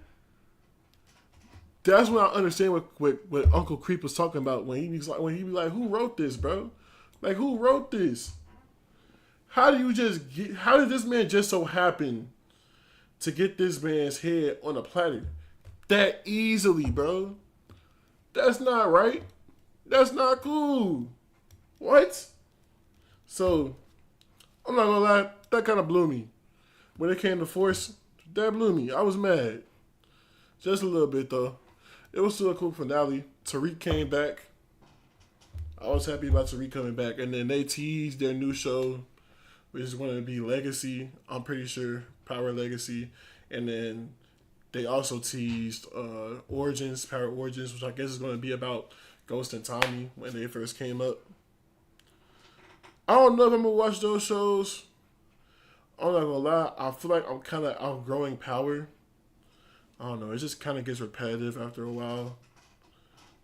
That's when I understand what Uncle Creep was talking about when he be like, who wrote this, bro? Like, who wrote this? How did this man just so happen to get this man's head on a platter that easily, bro? That's not right. That's not cool. What? So, I'm not gonna lie, that kind of blew me. When it came to Force, that blew me. I was mad. Just a little bit, though. It was still a cool finale. Tariq came back. I was happy about Tariq coming back. And then they teased their new show which is going to be Legacy. I'm pretty sure Power Legacy, and then they also teased Origins, Power Origins, which I guess is going to be about Ghost and Tommy when they first came up. I don't know if I'm gonna watch those shows. I'm not gonna lie. I feel like I'm kind of outgrowing Power. I don't know. It just kind of gets repetitive after a while.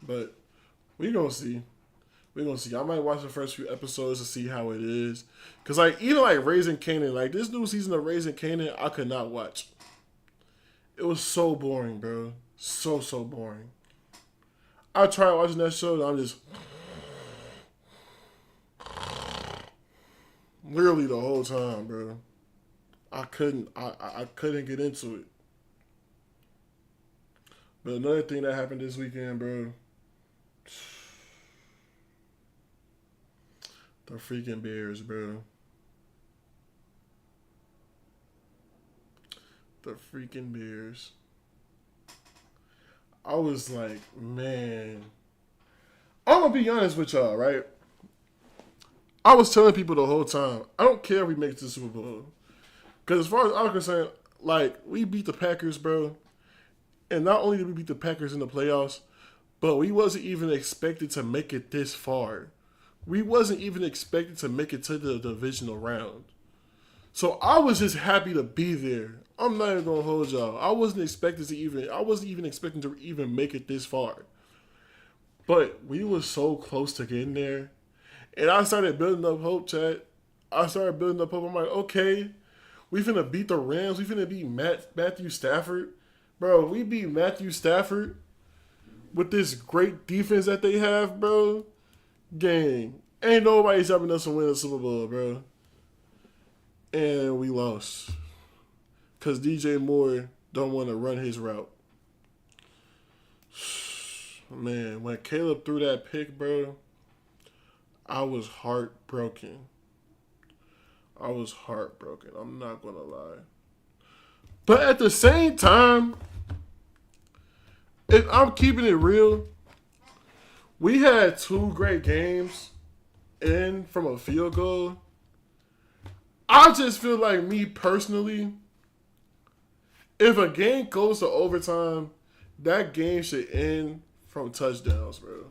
But we gonna see. We gonna see. I might watch the first few episodes to see how it is. Cause like even like Raising Kanan, like this new season of Raising Kanan, I could not watch. It was so boring, bro. So boring. I tried watching that show and I'm just literally the whole time, bro. I couldn't get into it. But another thing that happened this weekend, bro. The freaking Bears, bro. The freaking Bears. I was like, man. I'm gonna be honest with y'all, right? I was telling people the whole time, I don't care if we make it to the Super Bowl. Because as far as I'm concerned, like, we beat the Packers, bro. And not only did we beat the Packers in the playoffs, but we wasn't even expected to make it this far. We wasn't even expected to make it to the divisional round. So I was just happy to be there. I'm not even gonna hold y'all. I wasn't even expecting to even make it this far. But we were so close to getting there. And I started building up hope, Chad. I started building up hope. I'm like, okay, we finna beat the Rams. We finna beat Matthew Stafford. Bro, we beat Matthew Stafford with this great defense that they have, bro. Gang. Ain't nobody stopping us from winning the Super Bowl, bro. And we lost. Because DJ Moore don't want to run his route. Man, when Caleb threw that pick, bro, I was heartbroken. I'm not going to lie. But at the same time, if I'm keeping it real, we had 2 great games in from a field goal. I just feel like, me personally, if a game goes to overtime, that game should end from touchdowns, bro.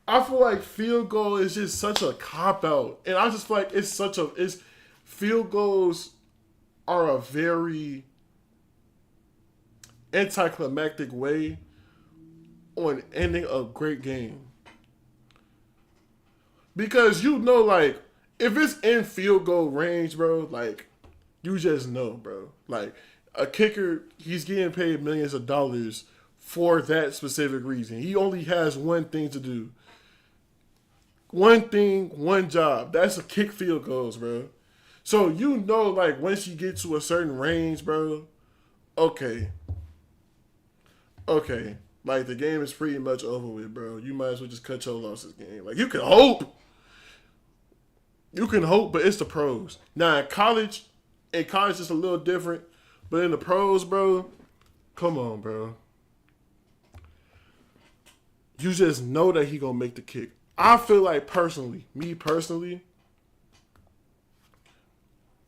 I feel like field goal is just such a cop-out. And I just feel like field goals are a very anticlimactic way on ending a great game. Because like, if it's in field goal range, bro, like, you just know, bro. Like, a kicker, he's getting paid millions of dollars for that specific reason. He only has one thing to do. One thing, one job. That's to kick field goals, bro. So, like, once you get to a certain range, bro, okay. Like, the game is pretty much over with, bro. You might as well just cut your losses game. Like, you can hope. But it's the pros. Now, in college, it's a little different. But in the pros, bro, come on, bro. You just know that he gonna make the kick. I feel like me personally,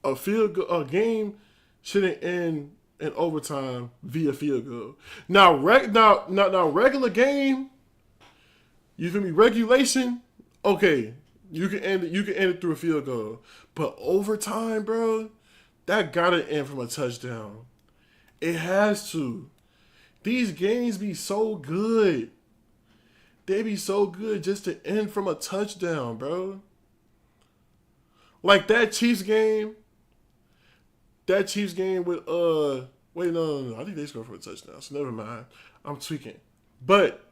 a game shouldn't end in overtime via field goal. Now regular game, you feel me? Regulation, okay. You can end it through a field goal. But overtime, bro, that gotta end from a touchdown. It has to. These games be so good. They be so good just to end from a touchdown, bro. Like that Chiefs game. That Chiefs game with wait, no. I think they scored for a touchdown, so never mind. I'm tweaking. But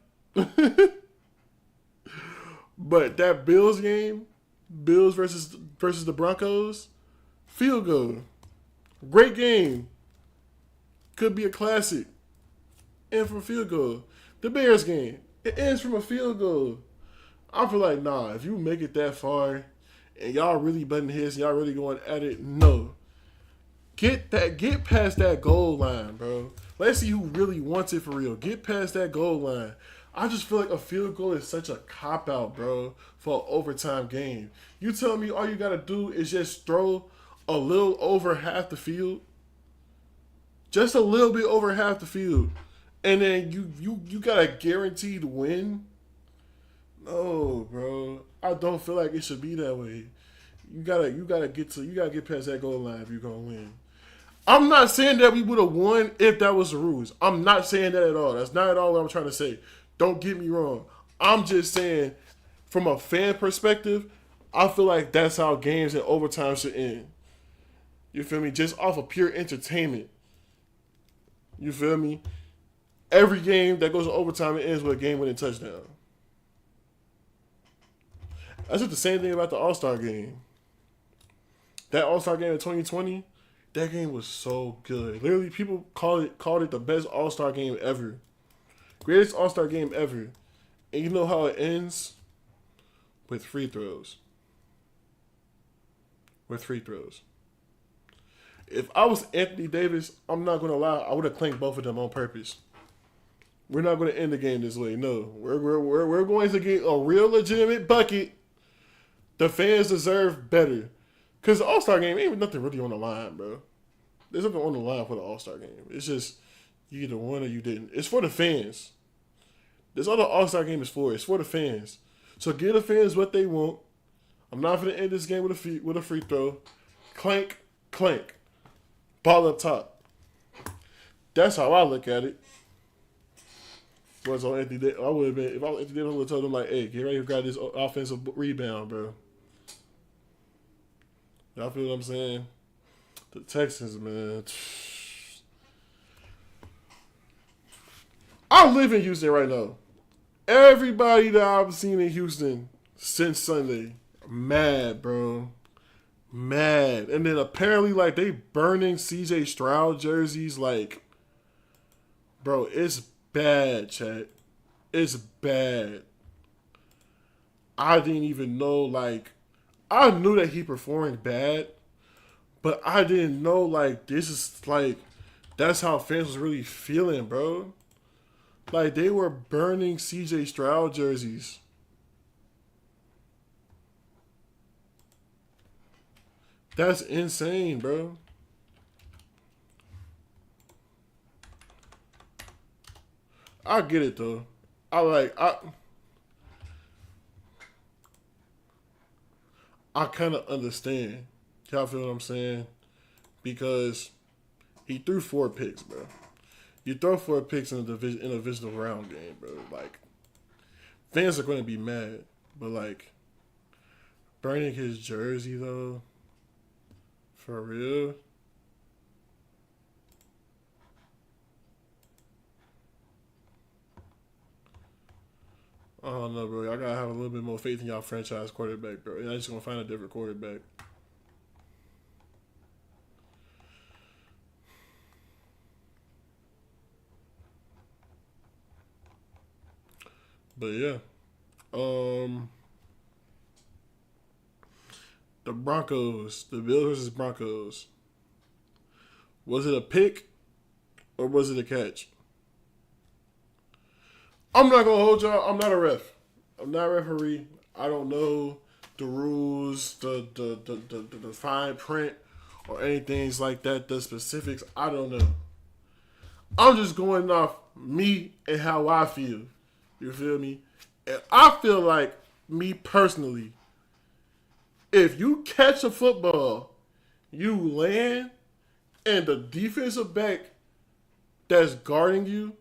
But that Bills game, Bills versus the Broncos, field goal. Great game. Could be a classic. And from a field goal. The Bears game, it ends from a field goal. I feel like, nah, if you make it that far and y'all really butting heads, y'all really going at it, no. Get past that goal line, bro. Let's see who really wants it for real. Get past that goal line. I just feel like a field goal is such a cop out, bro, for an overtime game. You tell me all you gotta do is just throw a little over half the field, just a little bit over half the field, and then you got a guaranteed win. No, bro, I don't feel like it should be that way. You gotta get past that goal line if you're gonna win. I'm not saying that we would have won if that was the rules. I'm not saying that at all. That's not at all what I'm trying to say. Don't get me wrong. I'm just saying, from a fan perspective, I feel like that's how games in overtime should end. You feel me? Just off of pure entertainment. You feel me? Every game that goes to overtime, it ends with a game-winning touchdown. That's just the same thing about the All-Star game. That All-Star game in 2020, that game was so good. Literally, people called it the best All-Star game ever. Greatest All-Star game ever. And you know how it ends? With free throws. With free throws. If I was Anthony Davis, I'm not going to lie, I would have claimed both of them on purpose. We're not going to end the game this way. No. We're going to get a real legitimate bucket. The fans deserve better. Because the All-Star game ain't nothing really on the line, bro. There's nothing on the line for the All-Star game. It's just you either won or you didn't. It's for the fans. That's all the All-Star game is for. It's for the fans. So give the fans what they want. I'm not going to end this game with a free throw. Clank, clank. Ball up top. That's how I look at it. Was on Anthony Davis. I would have been, if I was Anthony Davis, I would have told him, like, hey, get ready to grab this offensive rebound, bro. Y'all feel what I'm saying? The Texans, man. I live in Houston right now. Everybody that I've seen in Houston since Sunday, mad, bro. Mad. And then apparently, like, they burning CJ Stroud jerseys. Like, bro, it's bad, chat. It's bad. I didn't even know, like, I knew that he performed bad, but I didn't know, like, this is, like, that's how fans was really feeling, bro. Like, they were burning CJ Stroud jerseys. That's insane, bro. I get it, though. I kind of understand. Y'all feel what I'm saying? Because he threw 4 picks, bro. You throw 4 picks in a divisional round game, bro. Like, fans are going to be mad. But, like, burning his jersey, though, for real? I don't know, bro. Y'all gotta have a little bit more faith in y'all franchise quarterback, bro. Y'all just gonna find a different quarterback. But yeah. The Broncos, the Bills versus Broncos. Was it a pick or was it a catch? I'm not gonna hold y'all. I'm not a ref. I'm not a referee. I don't know the rules, the fine print, or anything like that. The specifics, I don't know. I'm just going off me and how I feel. You feel me? And I feel like, me personally, if you catch a football, you land, and the defensive back that's guarding you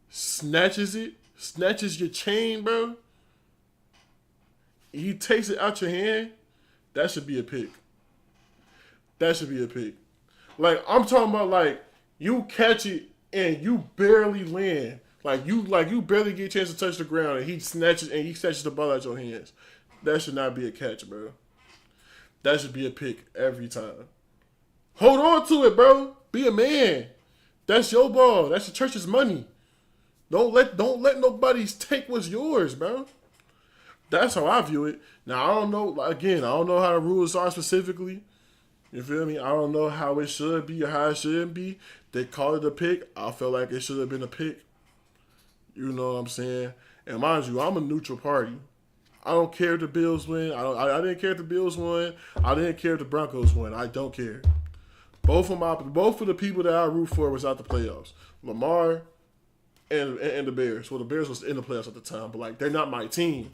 snatches your chain, bro. He takes it out your hand. That should be a pick. That should be a pick. Like, I'm talking about, like, you catch it and you barely land. Like you barely get a chance to touch the ground and he snatches the ball out your hands. That should not be a catch, bro. That should be a pick every time. Hold on to it, bro. Be a man. That's your ball. That's the church's money. Don't let nobody take what's yours, bro. That's how I view it. Now, I don't know. Again, I don't know how the rules are specifically. You feel me? I don't know how it should be or how it shouldn't be. They call it a pick. I feel like it should have been a pick. You know what I'm saying? And mind you, I'm a neutral party. I don't care if the Bills win. I didn't care if the Bills won. I didn't care if the Broncos won. I don't care. Both of the people that I root for was out the playoffs. Lamar and the Bears. Well, the Bears was in the playoffs at the time, but like they're not my team.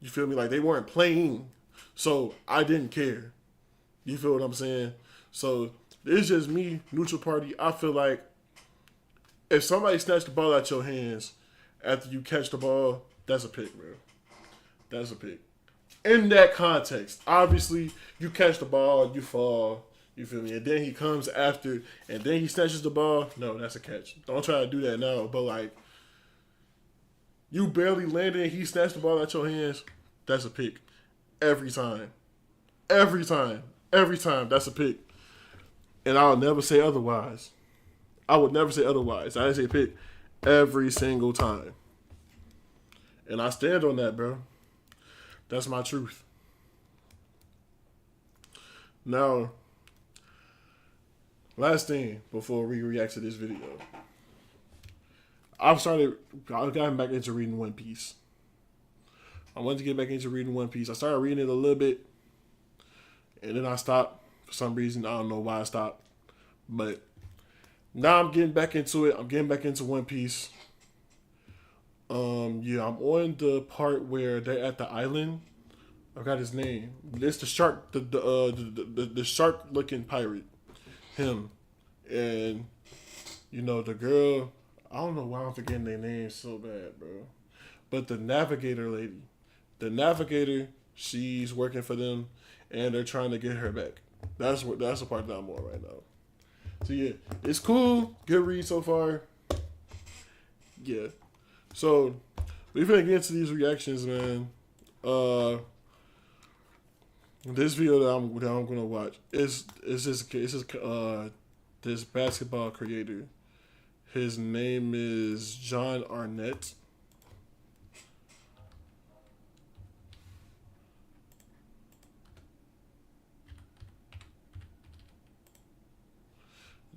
You feel me? Like they weren't playing, so I didn't care. You feel what I'm saying? So it's just me, neutral party. I feel like if somebody snatched the ball out your hands after you catch the ball, that's a pick, bro. That's a pick. In that context, obviously, you catch the ball, you fall, you feel me? And then he comes after, and then he snatches the ball. No, that's a catch. Don't try to do that now. But, like, you barely landed and he snatched the ball out your hands, that's a pick. Every time. Every time. Every time, that's a pick. And I'll never say otherwise. I would never say otherwise. I say pick every single time. And I stand on that, bro. That's my truth. Now, last thing before we react to this video. I've gotten back into reading One Piece. I wanted to get back into reading One Piece. I started reading it a little bit, and then I stopped for some reason. I don't know why I stopped. But now I'm getting back into it. I'm getting back into One Piece. Yeah, I'm on the part where they're at the island. I got his name. It's the shark, the shark looking pirate. Him. And you know, the girl, I don't know why I'm forgetting their names so bad, bro. But the navigator lady. The navigator, she's working for them and they're trying to get her back. That's the part that I'm on right now. So yeah, it's cool. Good read so far. Yeah. So we're gonna get into these reactions, man. This video that I'm gonna watch is this basketball creator. His name is John Arnett.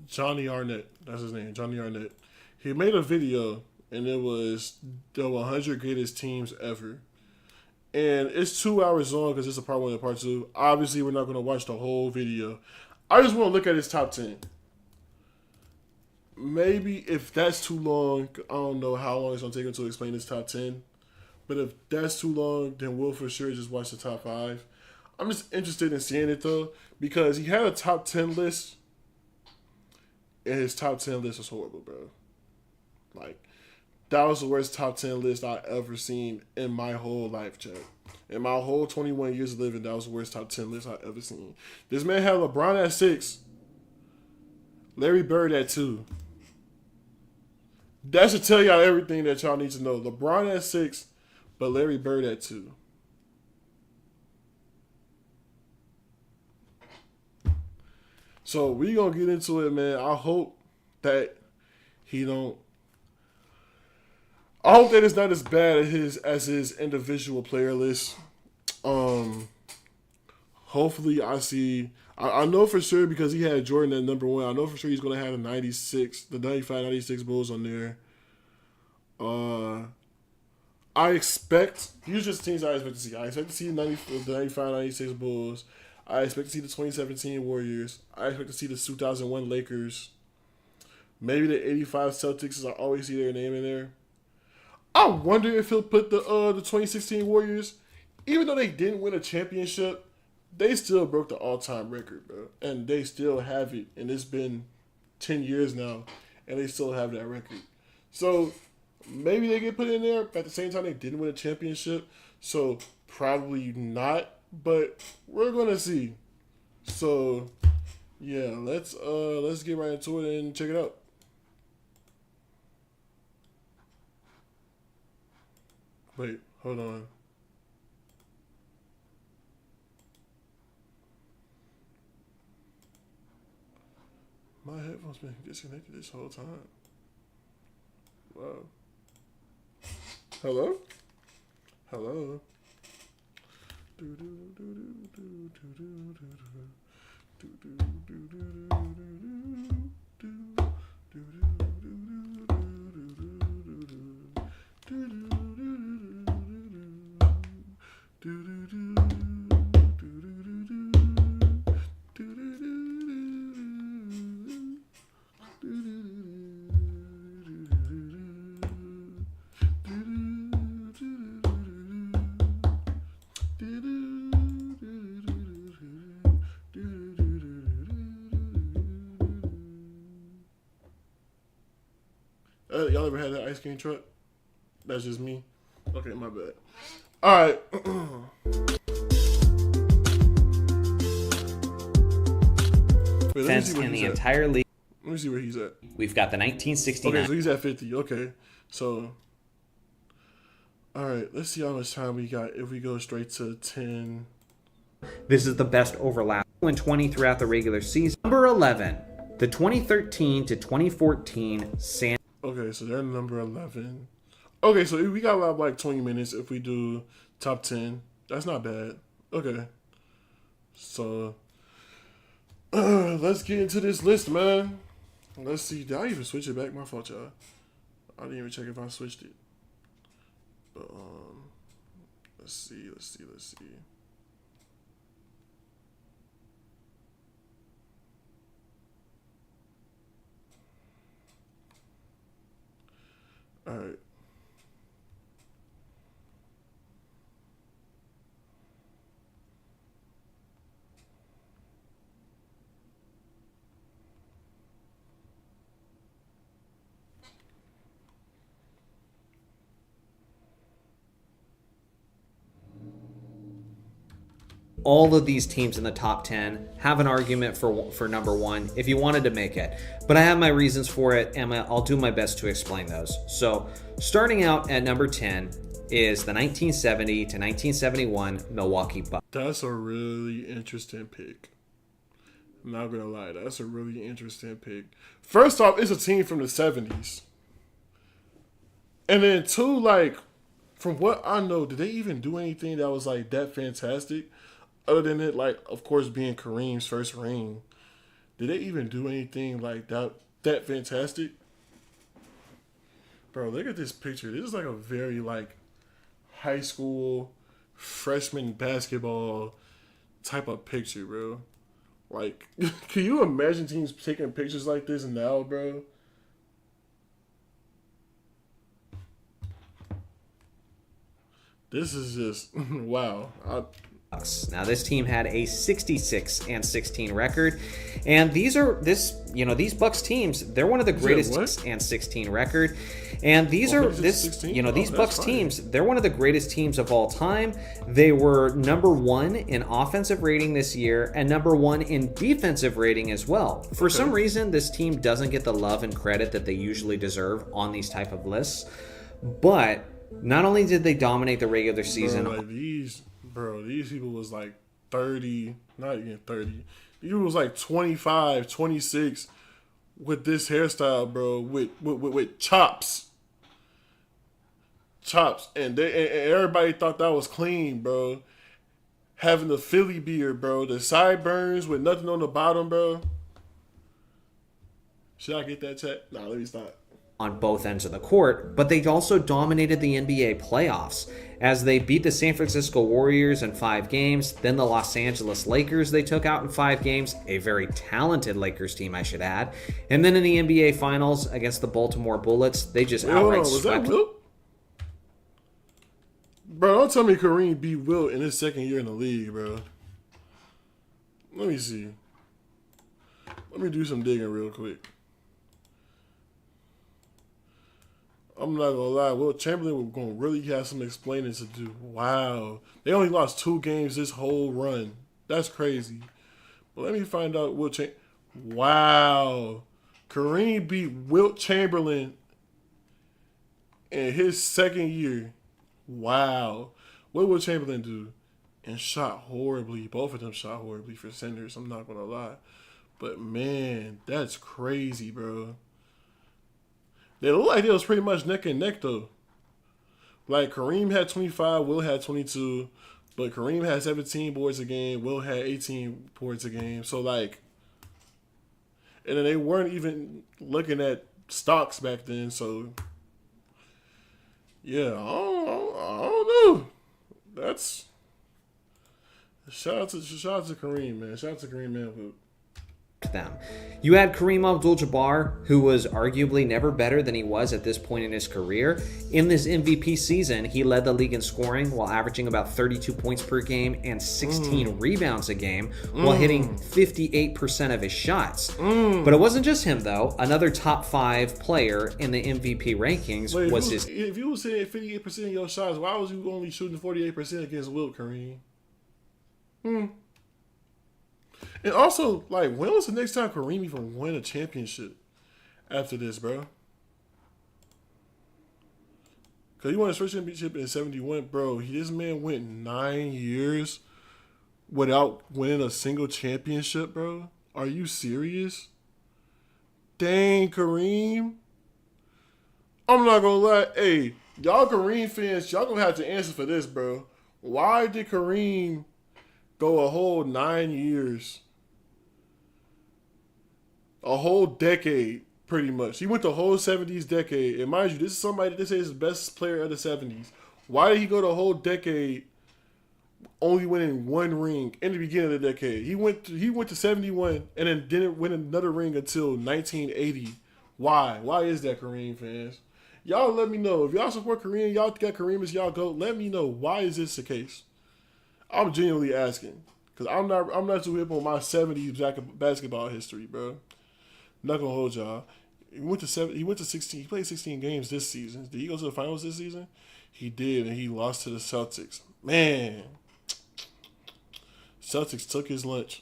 Johnny Arnett. That's his name. Johnny Arnett. He made a video and it was the 100 greatest teams ever. And it's 2 hours long because it's a part 1 and part 2. Obviously, we're not going to watch the whole video. I just want to look at his top 10. Maybe if that's too long, I don't know how long it's going to take him to explain his top 10. But if that's too long, then we'll for sure just watch the top 5. I'm just interested in seeing it, though, because he had a top 10 list, and his top 10 list was horrible, bro. Like, that was the worst top 10 list I ever seen in my whole life, chat. In my whole 21 years of living, that was the worst top 10 list I ever seen. This man had LeBron at 6. Larry Bird at 2. That should tell y'all everything that y'all need to know. LeBron at 6, but Larry Bird at 2. So we gonna get into it, man. I hope that he don't. I hope that it's not as bad as his individual player list. Hopefully I see. I know for sure because he had Jordan at number 1. I know for sure he's gonna have the 96, the 95, 96 Bulls on there. I expect these are just teams I expect to see. I expect to see the 95, 96 Bulls. I expect to see the 2017 Warriors. I expect to see the 2001 Lakers. Maybe the 85 Celtics, as I always see their name in there. I wonder if he'll put the 2016 Warriors, even though they didn't win a championship, they still broke the all-time record, bro. And they still have it. And it's been 10 years now, and they still have that record. So maybe they get put in there, but at the same time, they didn't win a championship. So probably not, but we're going to see. So, yeah, let's get right into it and check it out. Wait, hold on. My headphones been disconnected this whole time. Wow. Hello? Hello? Y'all ever had that ice cream truck? That's just me. Okay, my bad. All right. Wait, Defense in the entire league. Let me see where he's at. We've got the 1969. Okay, so he's at 50. Okay, so all right. Let's see how much time we got if we go straight to 10. This is the best overlap. 20 throughout the regular season. Number 11, the 2013 to 2014 San. Okay, so they're number 11. Okay, so we got about like 20 minutes if we do top 10. That's not bad. Okay, so let's get into this list, man. Let's see. Did I even switch it back? My fault, y'all. I didn't even check if I switched it. But let's see. All right. All of these teams in the top 10 have an argument for number one if you wanted to make it. But I have my reasons for it, and I'll do my best to explain those. So starting out at number 10 is the 1970 to 1971 Milwaukee Bucks. That's a really interesting pick. I'm not going to lie. That's a really interesting pick. First off, it's a team from the 70s. And then two, like, from what I know, did they even do anything that was, like, that fantastic? Other than it, like, of course, being Kareem's first ring. Did they even do anything like that fantastic? Bro, look at this picture. This is like a very, like, high school freshman basketball type of picture, bro. Like, can you imagine teams taking pictures like this now, bro? This is just, wow. Now this team had a 66-16 record, and these Bucks teams, they're one of the greatest 6-16 record, and these Bucks teams, they're one of the greatest teams of all time. They were number one in offensive rating this year and number one in defensive rating as well. For some reason, this team doesn't get the love and credit that they usually deserve on these type of lists, but not only did they dominate the regular season, these people was like 30, not even 30. These was like 25, 26 with this hairstyle, bro, with chops. And everybody thought that was clean, bro. Having the Philly beard, bro. The sideburns with nothing on the bottom, bro. Should I get that check? Nah, let me stop. On both ends of the court, but they also dominated the NBA playoffs as they beat the San Francisco Warriors in 5 games, then the Los Angeles Lakers they took out in 5 games, a very talented Lakers team I should add, and then in the NBA Finals against the Baltimore Bullets, they just outright swept. That Wilt? Bro, don't tell me Kareem beat Wilt in his second year in the league, bro. Let me see. Let me do some digging real quick. I'm not gonna lie, Wilt Chamberlain was gonna really have some explaining to do. Wow. They only lost 2 games this whole run. That's crazy. But let me find out Wilt Chamberlain. Wow. Kareem beat Wilt Chamberlain in his second year. Wow. What did Wilt Chamberlain do? And shot horribly. Both of them shot horribly for centers, I'm not gonna lie. But man, that's crazy, bro. They look like it was pretty much neck and neck, though. Like, Kareem had 25, Will had 22, but Kareem had 17 boards a game, Will had 18 boards a game. So, like, and then they weren't even looking at stocks back then, so, yeah, I don't know. That's, shout out to Kareem, man. Shout out to Kareem, man. left them. You had Kareem Abdul-Jabbar, who was arguably never better than he was at this point in his career. In this MVP season, he led the league in scoring while averaging about 32 points per game and 16 rebounds a game while hitting 58% of his shots. But it wasn't just him, though. Another top 5 player in the MVP rankings was his... If you was hitting 58% of your shots, why was you only shooting 48% against Wilt, Kareem? And also, like, when was the next time Kareem even win a championship after this, bro? Because he won his first championship in 71, bro. This man went 9 years without winning a single championship, bro. Are you serious? Dang, Kareem. I'm not going to lie. Hey, y'all Kareem fans, y'all going to have to answer for this, bro. Why did Kareem go a whole 9 years? A whole decade, pretty much. He went the whole 70s decade. And mind you, this is somebody, this is the best player of the 70s. Why did he go the whole decade only winning 1 ring in the beginning of the decade? He went to 71 and then didn't win another ring until 1980. Why? Why is that, Kareem fans? Y'all let me know. If y'all support Kareem, y'all got Kareem as y'all go, let me know. Why is this the case? I'm genuinely asking. Because I'm not too hip on my 70s basketball history, bro. Not gonna hold y'all. He went to 16. He played 16 games this season. Did he go to the finals this season? He did, and he lost to the Celtics. Man, Celtics took his lunch.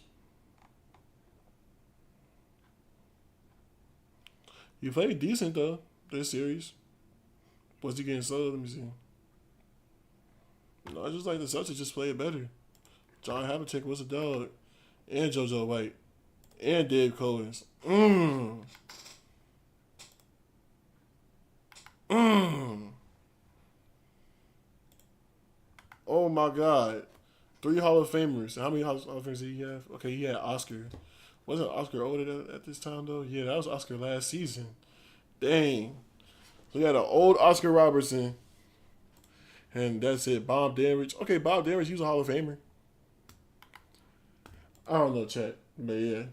He played decent though this series. Was he getting sold? Let me see. No, I just like the Celtics just played better. John Havlicek was a dog, and JoJo White, and Dave Collins. Oh my God. 3 Hall of Famers. How many Hall of Famers did he have? Okay, he had Oscar. Wasn't Oscar older at this time though? Yeah, that was Oscar last season. Dang. So you had an old Oscar Robertson. And that's it. Bob Dandridge. Okay, Bob Dandridge, he was a Hall of Famer. I don't know, chat. But yeah.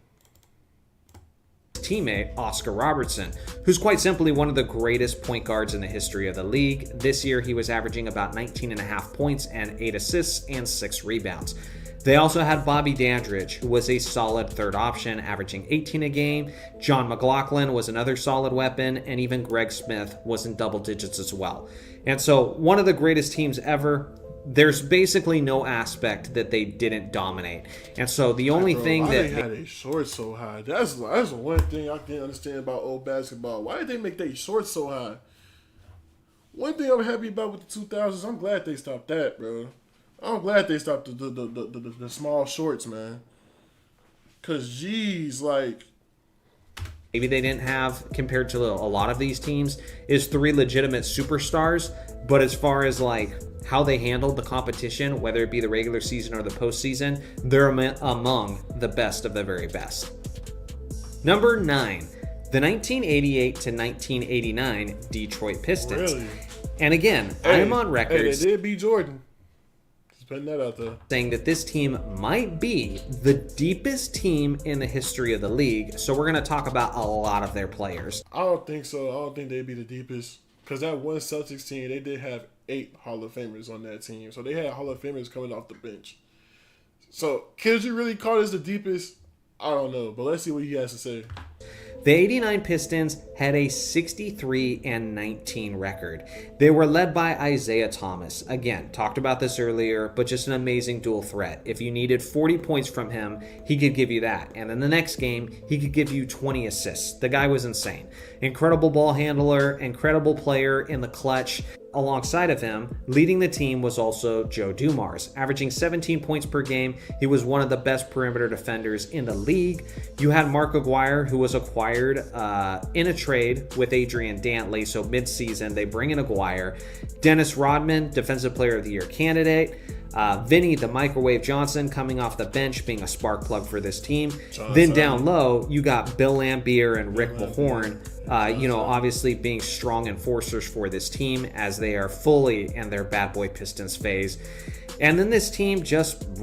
Teammate Oscar Robertson, who's quite simply one of the greatest point guards in the history of the league. This year, he was averaging about 19.5 points and 8 assists and 6 rebounds. They also had Bobby Dandridge, who was a solid third option, averaging 18 a game. John McLaughlin was another solid weapon, and even Greg Smith was in double digits as well. And so, one of the greatest teams ever. There's basically no aspect that they didn't dominate. And so the only thing why that they had their shorts so high? That's one thing I can't understand about old basketball. Why did they make their shorts so high? One thing I'm happy about with the 2000s, I'm glad they stopped that, bro. I'm glad they stopped the small shorts, man. Cause geez, like maybe they didn't have, compared to a lot of these teams, is 3 legitimate superstars. But as far as like how they handled the competition, whether it be the regular season or the postseason, they're among the best of the very best. Number 9, the 1988 to 1989 Detroit Pistons. Really? And again, I am on record. Hey, they did beat Jordan. Just putting that out there. Saying that this team might be the deepest team in the history of the league. So we're going to talk about a lot of their players. I don't think so. I don't think they'd be the deepest. Because that one Celtics team, they did have 8 Hall of Famers on that team. So they had Hall of Famers coming off the bench. So could you really call this the deepest? I don't know. But let's see what he has to say. The 89 Pistons had a 63-19 record. They were led by Isaiah Thomas. Again, talked about this earlier, but just an amazing dual threat. If you needed 40 points from him, he could give you that. And in the next game, he could give you 20 assists. The guy was insane. Incredible ball handler, incredible player in the clutch. Alongside of him, leading the team was also Joe Dumars, averaging 17 points per game. He was one of the best perimeter defenders in the league. You had Mark Aguirre, who was acquired in a trade with Adrian Dantley. So mid-season, they bring in Aguirre. Dennis Rodman, Defensive Player of the Year candidate. Vinny, the Microwave Johnson, coming off the bench, being a spark plug for this team. Then down low, you got Bill Laimbeer and Rick Mahorn, Obviously being strong enforcers for this team as they are fully in their bad boy Pistons phase. And then this team just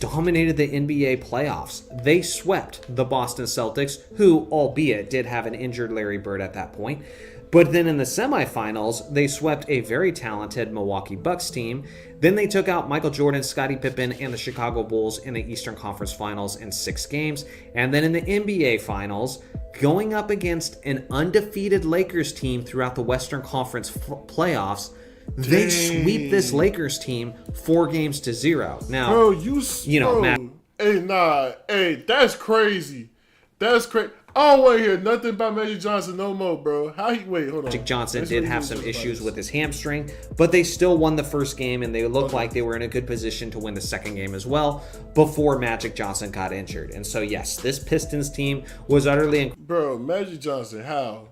dominated the NBA playoffs. They swept the Boston Celtics, who, albeit, did have an injured Larry Bird at that point. But then in the semifinals, they swept a very talented Milwaukee Bucks team. Then they took out Michael Jordan, Scottie Pippen, and the Chicago Bulls in the Eastern Conference Finals in 6 games. And then in the NBA Finals, going up against an undefeated Lakers team throughout the Western Conference playoffs, they sweep this Lakers team 4-0. Now, bro, Matt. Hey, that's crazy. That's crazy. I don't want to hear nothing about Magic Johnson no more, bro. Hold on. Magic Johnson did have some issues with his hamstring, but they still won the first game, and they looked like they were in a good position to win the second game as well before Magic Johnson got injured. And so, yes, this Pistons team was utterly... Bro, Magic Johnson, how?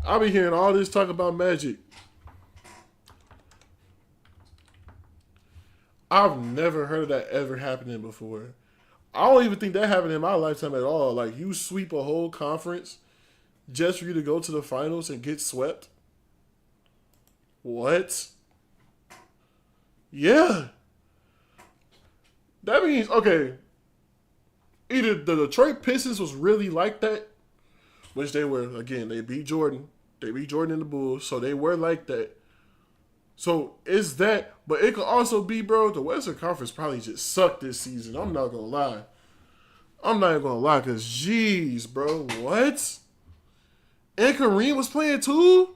I'll be hearing all this talk about Magic. I've never heard of that ever happening before. I don't even think that happened in my lifetime at all. Like, you sweep a whole conference just for you to go to the finals and get swept? What? Yeah. That means, okay, either the Detroit Pistons was really like that, which they were. Again, they beat Jordan. They beat Jordan and the Bulls, so they were like that. So it's that, but it could also be, bro, the Western Conference probably just sucked this season. I'm not going to lie. I'm not even going to lie, because, jeez, bro, what? And Kareem was playing too?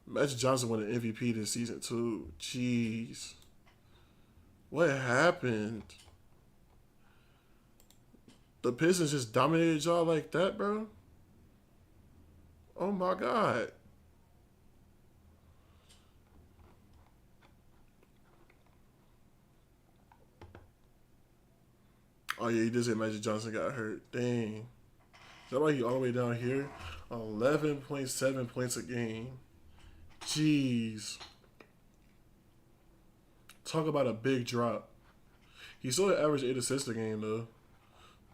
Magic Johnson won an MVP this season too. Jeez. What happened? The Pistons just dominated y'all like that, bro? Oh my God. Oh yeah, you just said Magic Johnson got hurt. Dang. Is that why he all the way down here? 11.7 points a game. Jeez. Talk about a big drop. He still averaged 8 assists a game though.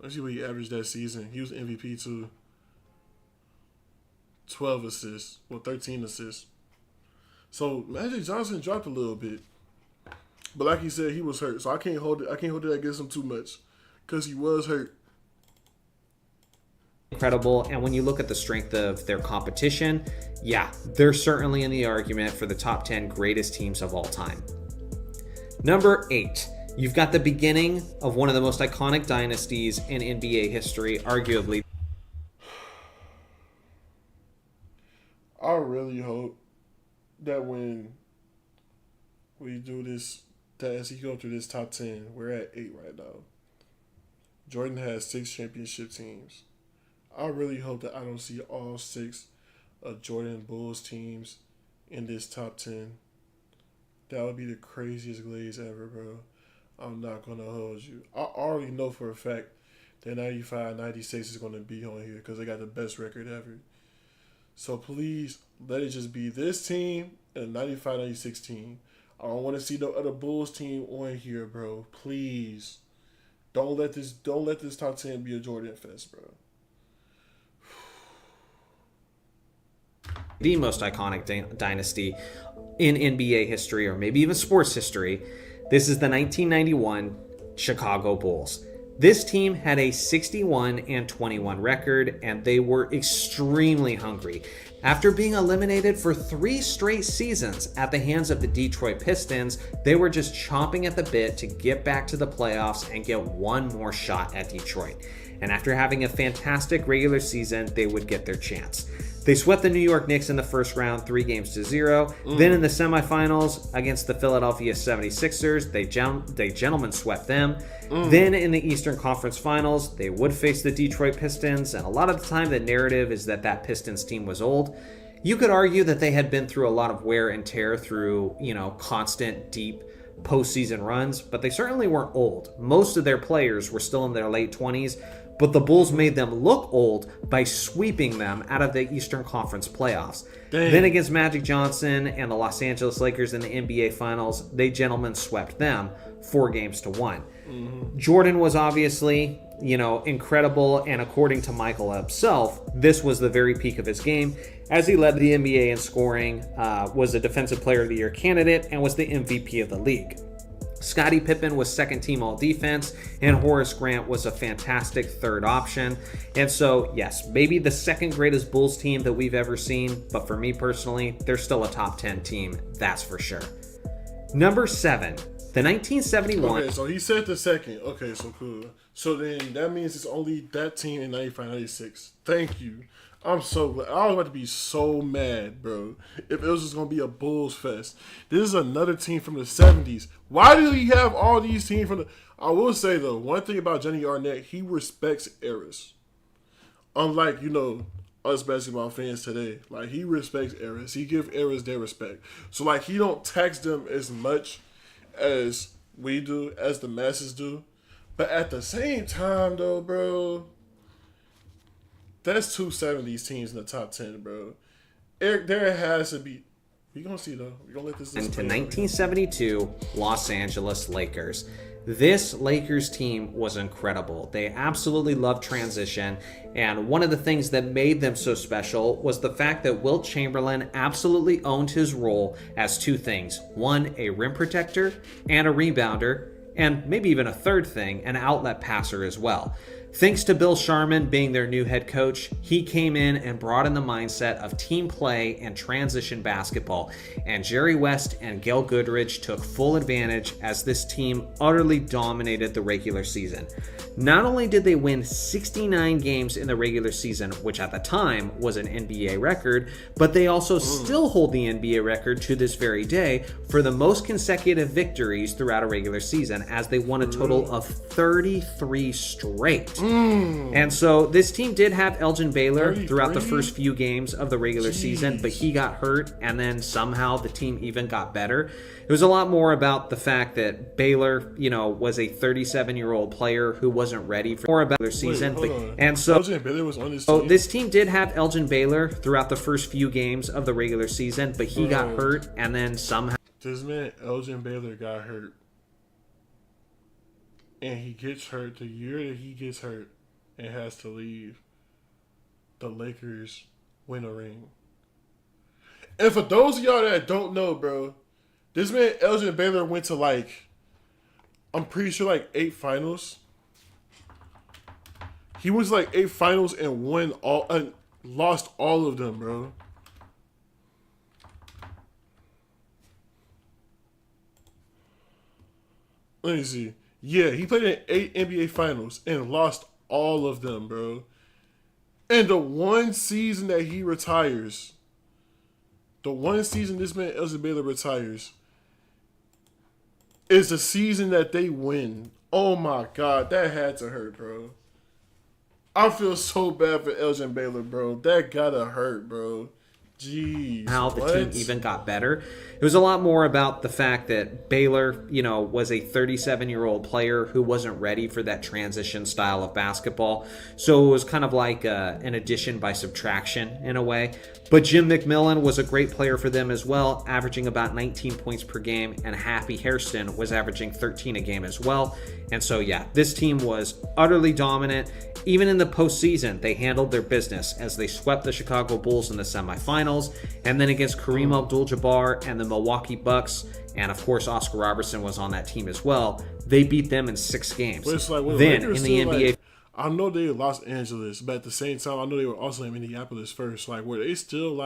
Let's see what he averaged that season. He was MVP too. 12 assists. Well, 13 assists. So Magic Johnson dropped a little bit. But like he said, he was hurt. So I can't hold it against him too much. Because he was hurt. Incredible. And when you look at the strength of their competition, yeah, they're certainly in the argument for the top 10 greatest teams of all time. Number 8. You've got the beginning of one of the most iconic dynasties in NBA history, arguably. I really hope that when we do this, that as he go through this top 10, we're at 8 right now. Jordan has 6 championship teams. I really hope that I don't see all 6 of Jordan Bulls teams in this top 10. That would be the craziest glaze ever, bro. I'm not going to hold you. I already know for a fact that 95, 96 is going to be on here because they got the best record ever. So please, let it just be this team and the 95, 96 team. I don't want to see no other Bulls team on here, bro. Please. Don't let this top 10 be a Jordan fest, bro. The most iconic dynasty in NBA history, or maybe even sports history. This is the 1991 Chicago Bulls. This team had a 61-21 record, and they were extremely hungry. After being eliminated for 3 straight seasons at the hands of the Detroit Pistons, they were just chomping at the bit to get back to the playoffs and get one more shot at Detroit. And after having a fantastic regular season, they would get their chance. They swept the New York Knicks in the first round 3-0. Then in the semifinals against the Philadelphia 76ers, they gentlemen swept them. Then in the Eastern Conference Finals, they would face the Detroit Pistons. And a lot of the time, the narrative is that Pistons team was old. You could argue that they had been through a lot of wear and tear through, constant deep postseason runs, but they certainly weren't old. Most of their players were still in their late 20s, but the Bulls made them look old by sweeping them out of the Eastern Conference playoffs. Dang. Then against Magic Johnson and the Los Angeles Lakers in the NBA Finals, they gentlemen swept them 4-1. Jordan was obviously, incredible, and according to Michael himself, this was the very peak of his game, as he led the NBA in scoring, was a Defensive Player of the Year candidate, and was the MVP of the league. Scottie Pippen was second team all defense, and Horace Grant was a fantastic third option. And so, yes, maybe the second greatest Bulls team that we've ever seen, but for me personally, they're still a top 10 team, that's for sure. Number 7, the 1971. Okay, so he said the second. Okay, so cool. So then that means it's only that team in 95, 96. Thank you. I'm so glad. I was about to be so mad, bro, if it was just going to be a Bulls fest. This is another team from the 70s. Why do you have all these teams from the... I will say, though, one thing about Johnny Arnett, he respects eras. Unlike, us basketball fans today. Like, he respects eras. He gives eras their respect. So, like, he don't tax them as much as we do, as the masses do. But at the same time, though, bro... That's 2 70s teams in the top 10, bro. There has to be... We're going to see, though. We're going to let this... Into 1972 Los Angeles Lakers. This Lakers team was incredible. They absolutely loved transition, and one of the things that made them so special was the fact that Wilt Chamberlain absolutely owned his role as 2 things. One, a rim protector and a rebounder, and maybe even a third thing, an outlet passer as well. Thanks to Bill Sharman being their new head coach, he came in and brought in the mindset of team play and transition basketball, and Jerry West and Gail Goodrich took full advantage as this team utterly dominated the regular season. Not only did they win 69 games in the regular season, which at the time was an NBA record, but they also still hold the NBA record to this very day for the most consecutive victories throughout a regular season, as they won a total of 33 straight. And so this team did have Elgin Baylor throughout the first few games of the regular season, but he got hurt, and then somehow the team even got better. It was a lot more about the fact that Baylor, was a 37-year-old player who wasn't ready for more about their season. And so Elgin Baylor was on this team? This team did have Elgin Baylor throughout the first few games of the regular season, but he got hurt, and then somehow... This man, Elgin Baylor, got hurt. And he gets hurt the year that he gets hurt and has to leave. The Lakers win a ring. And for those of y'all that don't know, bro, this man Elgin Baylor went to I'm pretty sure 8 finals. He went to 8 finals and lost all of them, bro. Let me see. Yeah, he played in 8 NBA finals and lost all of them, bro. And the one season that he retires, the one season this man Elgin Baylor retires, is the season that they win. Oh my God, that had to hurt, bro. I feel so bad for Elgin Baylor, bro. That gotta hurt, bro. Jeez, how the team even got better. It was a lot more about the fact that Baylor, was a 37-year-old player who wasn't ready for that transition style of basketball. So it was kind of like an addition by subtraction in a way. But Jim McMillan was a great player for them as well, averaging about 19 points per game, and Happy Hairston was averaging 13 a game as well. And so, yeah, this team was utterly dominant. Even in the postseason, they handled their business as they swept the Chicago Bulls in the semifinals, and then against Kareem Abdul-Jabbar and the Milwaukee Bucks, and of course Oscar Robertson was on that team as well, they beat them in 6 games. But it's then in the NBA... I know they were Los Angeles, but at the same time, I know they were also in Minneapolis first. Were they still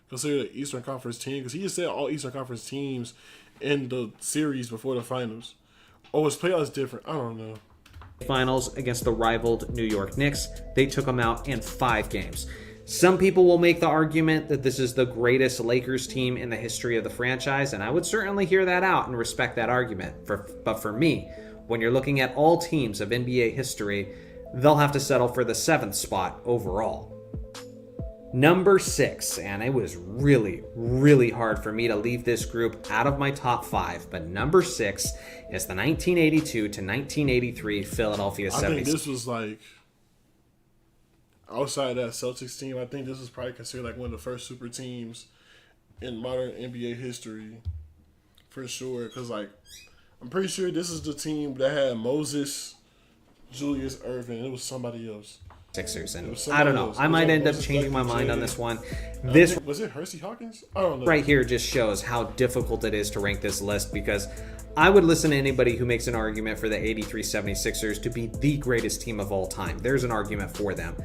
considered an Eastern Conference team? Because he just said all Eastern Conference teams in the series before the finals. Or was playoffs different? I don't know. Finals against the rivaled New York Knicks, they took them out in 5 games. Some people will make the argument that this is the greatest Lakers team in the history of the franchise, and I would certainly hear that out and respect that argument. But for me, when you're looking at all teams of NBA history, they'll have to settle for the 7th spot overall. Number 6, and it was really, really hard for me to leave this group out of my top 5, but number 6 is the 1982 to 1983 Philadelphia 76ers. I think this was like, outside that Celtics team, I think this was probably considered like one of the first super teams in modern NBA history, for sure. Because like, I'm pretty sure this is the team that had Moses, Julius Erving. It was somebody else. Sixers, and I don't know. I might end up changing my mind on this one. This was it Hersey Hawkins? I don't know. Right here just shows how difficult it is to rank this list, because I would listen to anybody who makes an argument for the 83 76ers to be the greatest team of all time. There's an argument for them.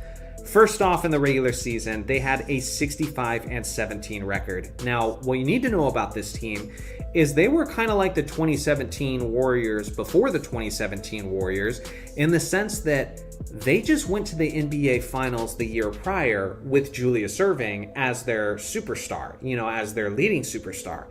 First off, in the regular season, they had a 65-17 record. Now, what you need to know about this team is they were kind of like the 2017 Warriors before the 2017 Warriors, in the sense that they just went to the NBA Finals the year prior with Julius Erving as their superstar, as their leading superstar.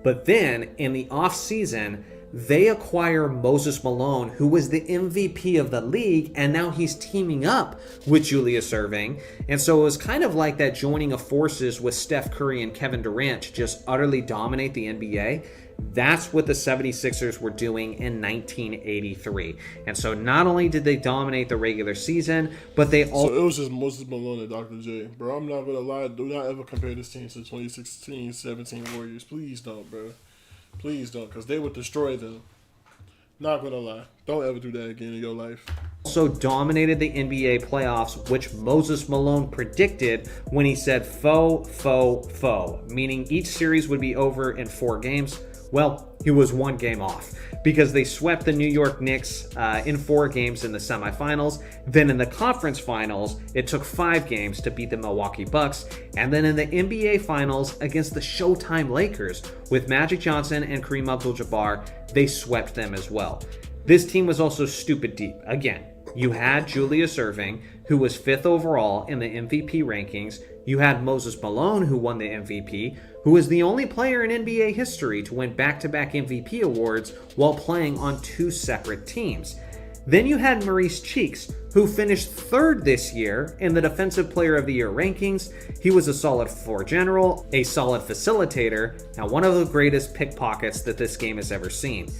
But then in the offseason, they acquire Moses Malone, who was the MVP of the league, and now he's teaming up with Julius Erving. And so it was kind of like that joining of forces with Steph Curry and Kevin Durant to just utterly dominate the NBA. That's what the 76ers were doing in 1983. And so not only did they dominate the regular season, but they also... So it was just Moses Malone and Dr. J. Bro, I'm not going to lie. Do not ever compare this team to 2016-17 Warriors. Please don't, bro. Please don't, because they would destroy them. Not going to lie. Don't ever do that again in your life. Also dominated the NBA playoffs, which Moses Malone predicted when he said foe, meaning each series would be over in 4 games. Well, he was 1 game off, because they swept the New York Knicks in 4 games in the semifinals. Then in the conference finals, it took 5 games to beat the Milwaukee Bucks. And then in the NBA finals against the Showtime Lakers with Magic Johnson and Kareem Abdul-Jabbar, they swept them as well. This team was also stupid deep. Again, you had Julius Erving, who was 5th overall in the MVP rankings. You had Moses Malone, who won the MVP, who was the only player in NBA history to win back-to-back MVP awards while playing on 2 separate teams. Then you had Maurice Cheeks, who finished 3rd this year in the Defensive Player of the Year rankings. He was a solid floor general, a solid facilitator, and one of the greatest pickpockets that this game has ever seen.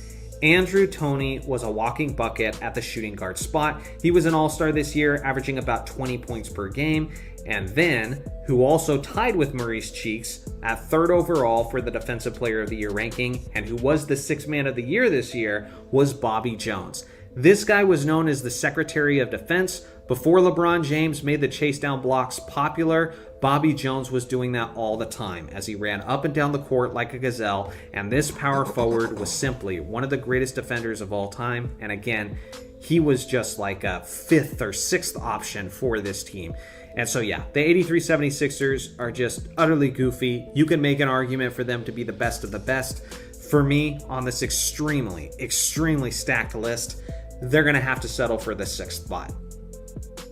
Andrew Toney was a walking bucket at the shooting guard spot. He was an all-star this year, averaging about 20 points per game. And then, who also tied with Maurice Cheeks at 3rd overall for the Defensive Player of the Year ranking, and who was the 6th Man of the Year this year, was Bobby Jones. This guy was known as the Secretary of Defense. Before LeBron James made the chase down blocks popular, Bobby Jones was doing that all the time as he ran up and down the court like a gazelle, and this power forward was simply one of the greatest defenders of all time. And again, he was just like a 5th or 6th option for this team. And so yeah, the 83 76ers are just utterly goofy. You can make an argument for them to be the best of the best. For me, on this extremely, extremely stacked list, they're going to have to settle for the 6th spot.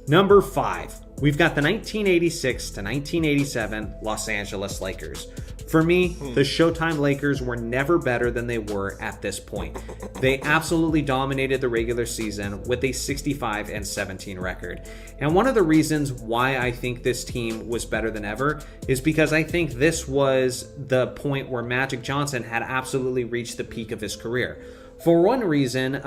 Number 5, we've got the 1986 to 1987 Los Angeles Lakers. For me, the Showtime Lakers were never better than they were at this point. They absolutely dominated the regular season with a 65-17 record. And one of the reasons why I think this team was better than ever is because I think this was the point where Magic Johnson had absolutely reached the peak of his career. For one reason,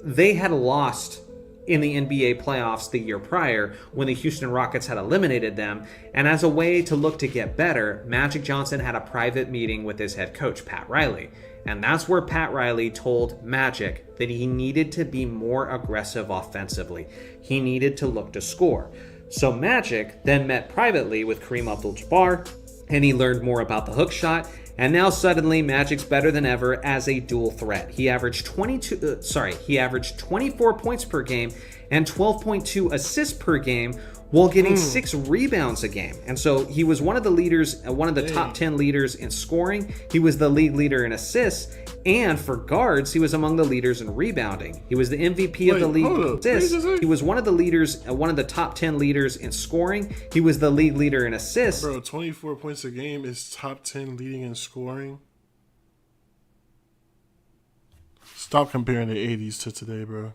they had lost in the NBA playoffs the year prior when the Houston Rockets had eliminated them. And as a way to look to get better, Magic Johnson had a private meeting with his head coach, Pat Riley. And that's where Pat Riley told Magic that he needed to be more aggressive offensively. He needed to look to score. So Magic then met privately with Kareem Abdul-Jabbar, and he learned more about the hook shot. And now suddenly Magic's better than ever as a dual threat. He averaged 24 points per game and 12.2 assists per game while getting 6 rebounds a game. And so he was one of the leaders, one of the top 10 leaders in scoring. He was the league leader in assists. And for guards, he was among the leaders in rebounding. He was the MVP of the league in assists. He was one of the leaders, one of the top 10 leaders in scoring. He was the league leader in assists. Bro, 24 points a game is top 10 leading in scoring. Stop comparing the 80s to today, bro.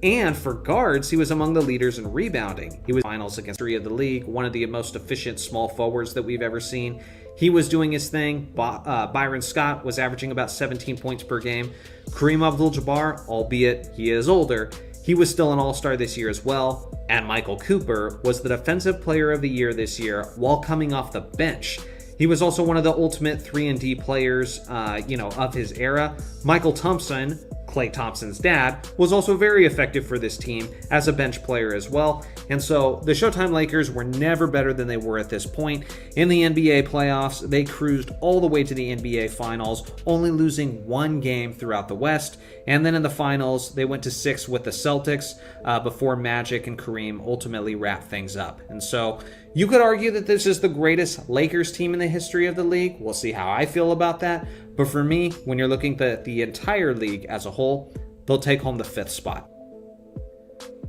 And for guards, he was among the leaders in rebounding. He was in the finals against three of the league, one of the most efficient small forwards that we've ever seen. He was doing his thing. Byron Scott was averaging about 17 points per game. Kareem Abdul-Jabbar, albeit he is older, he was still an all-star this year as well. And Michael Cooper was the Defensive Player of the Year this year while coming off the bench. He was also one of the ultimate 3-and-D players, of his era. Michael Thompson, Klay Thompson's dad, was also very effective for this team as a bench player as well. And so the Showtime Lakers were never better than they were at this point. In the NBA playoffs, they cruised all the way to the NBA Finals, only losing one game throughout the West. And then in the finals, they went to 6 with the Celtics before Magic and Kareem ultimately wrapped things up. And so you could argue that this is the greatest Lakers team in the history of the league. We'll see how I feel about that. But for me, when you're looking at the entire league as a whole, they'll take home the 5th spot.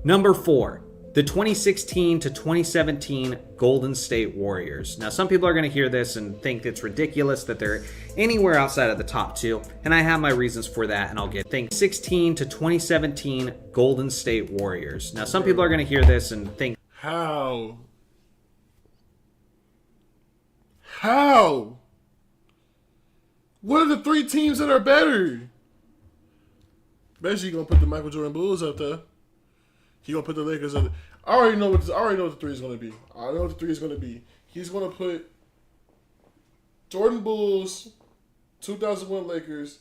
Number 4, the 2016 to 2017 Golden State Warriors. Now, some people are going to hear this and think it's ridiculous that they're anywhere outside of the top 2, and I have my reasons for that, and I'll get 16 to 2017 Golden State Warriors. Now, some people are going to hear this and think, How? What are the 3 teams that are better? Bet you gonna put the Michael Jordan Bulls up there. He gonna put the Lakers up there. I already know what the 3 is gonna be. I know what the 3 is gonna be. He's gonna put Jordan Bulls, 2001 Lakers,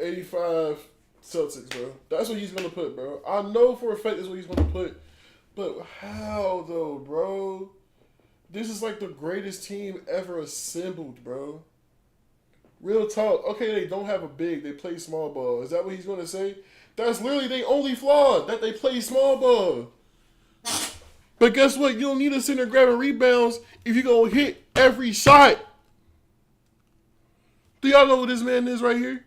85 Celtics, bro. That's what he's gonna put, bro. I know for a fact that's what he's gonna put. But how though, bro? This is like the greatest team ever assembled, bro. Real talk. Okay, they don't have a big. They play small ball. Is that what he's going to say? That's literally their only flaw, that they play small ball. But guess what? You don't need a center grabbing rebounds if you're going to hit every shot. Do y'all know what this man is right here?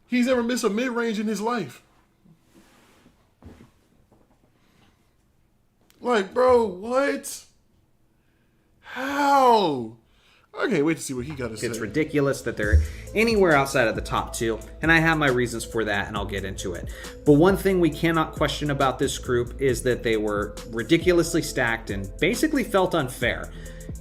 He's never missed a mid-range in his life. Like, bro, what? How? I can't wait to see what he got to say. It's ridiculous that they're anywhere outside of the top 2, and I have my reasons for that, and I'll get into it. But one thing we cannot question about this group is that they were ridiculously stacked and basically felt unfair.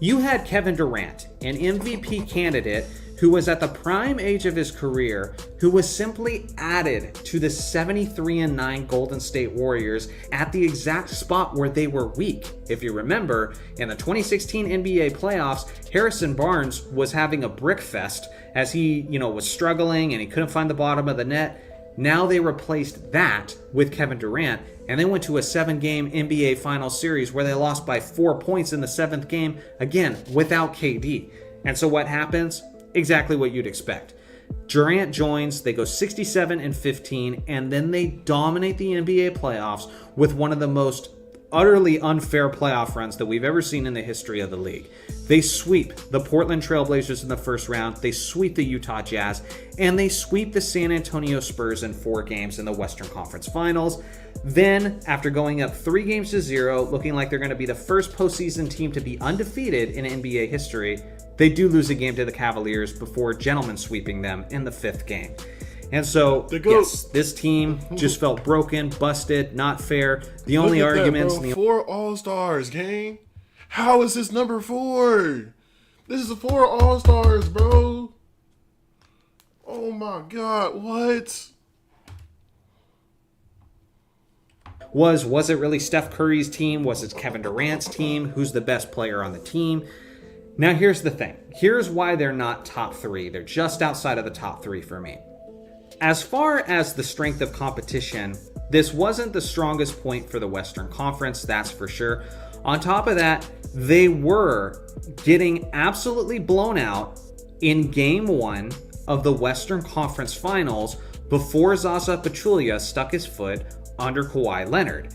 You had Kevin Durant, an MVP candidate who was at the prime age of his career, who was simply added to the 73-9 Golden State Warriors at the exact spot where they were weak. If you remember, in the 2016 NBA playoffs, Harrison Barnes was having a brick fest as he, was struggling and he couldn't find the bottom of the net. Now they replaced that with Kevin Durant, and they went to a 7-game NBA Finals series where they lost by 4 points in the 7th game, again, without KD. And so what happens? Exactly what you'd expect. Durant joins, they go 67-15, and then they dominate the NBA playoffs with one of the most utterly unfair playoff runs that we've ever seen in the history of the league. They sweep the Portland Trailblazers in the first round, they sweep the Utah Jazz, and they sweep the San Antonio Spurs in 4 games in the Western Conference Finals. Then, after going up 3-0, looking like they're going to be the first postseason team to be undefeated in NBA history, they do lose a game to the Cavaliers before gentlemen sweeping them in the 5th game. And so, yes, this team just felt broken, busted, not fair. The only arguments... That, 4 All-Stars, gang. How is this number 4? This is 4 All-Stars, bro. Oh my God, what? Was it really Steph Curry's team? Was it Kevin Durant's team? Who's the best player on the team? Now, here's the thing. Here's why they're not top 3. They're just outside of the top 3 for me. As far as the strength of competition, this wasn't the strongest point for the Western Conference, that's for sure. On top of that, they were getting absolutely blown out in Game 1 of the Western Conference Finals before Zaza Pachulia stuck his foot under Kawhi Leonard.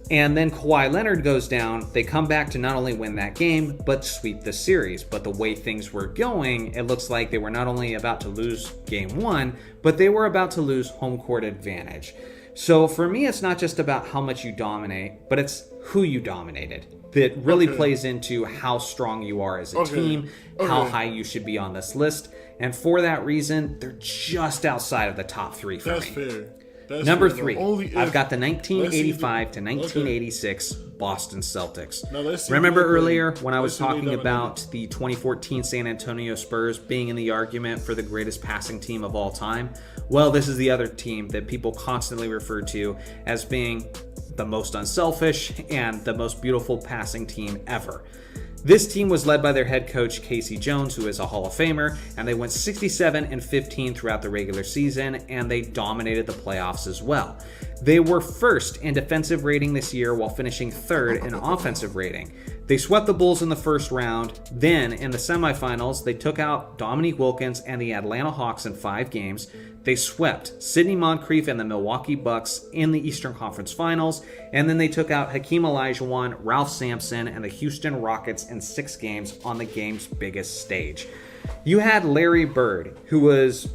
And then Kawhi Leonard goes down. They come back to not only win that game, but sweep the series. But the way things were going, it looks like they were not only about to lose Game 1, but they were about to lose home court advantage. So for me, it's not just about how much you dominate, but it's who you dominated. That really plays into how strong you are as a team, how high you should be on this list. And for that reason, they're just outside of the top 3 for me. That's fair. That's Number fair, 3, only if, I've got the 1985 to okay. 1986 Boston Celtics. Now let's see Remember who they earlier played. when I was Let's see who they talking dominated. about the 2014 San Antonio Spurs being in the argument for the greatest passing team of all time? Well, this is the other team that people constantly refer to as being the most unselfish and the most beautiful passing team ever. This team was led by their head coach, Casey Jones, who is a Hall of Famer, and they went 67-15 throughout the regular season, and they dominated the playoffs as well. They were first in defensive rating this year while finishing third in offensive rating. They swept the Bulls in the first round. Then, in the semifinals, they took out Dominique Wilkins and the Atlanta Hawks in 5 games. They swept Sidney Moncrief and the Milwaukee Bucks in the Eastern Conference Finals. And then they took out Hakeem Olajuwon, Ralph Sampson, and the Houston Rockets in 6 games on the game's biggest stage. You had Larry Bird, who was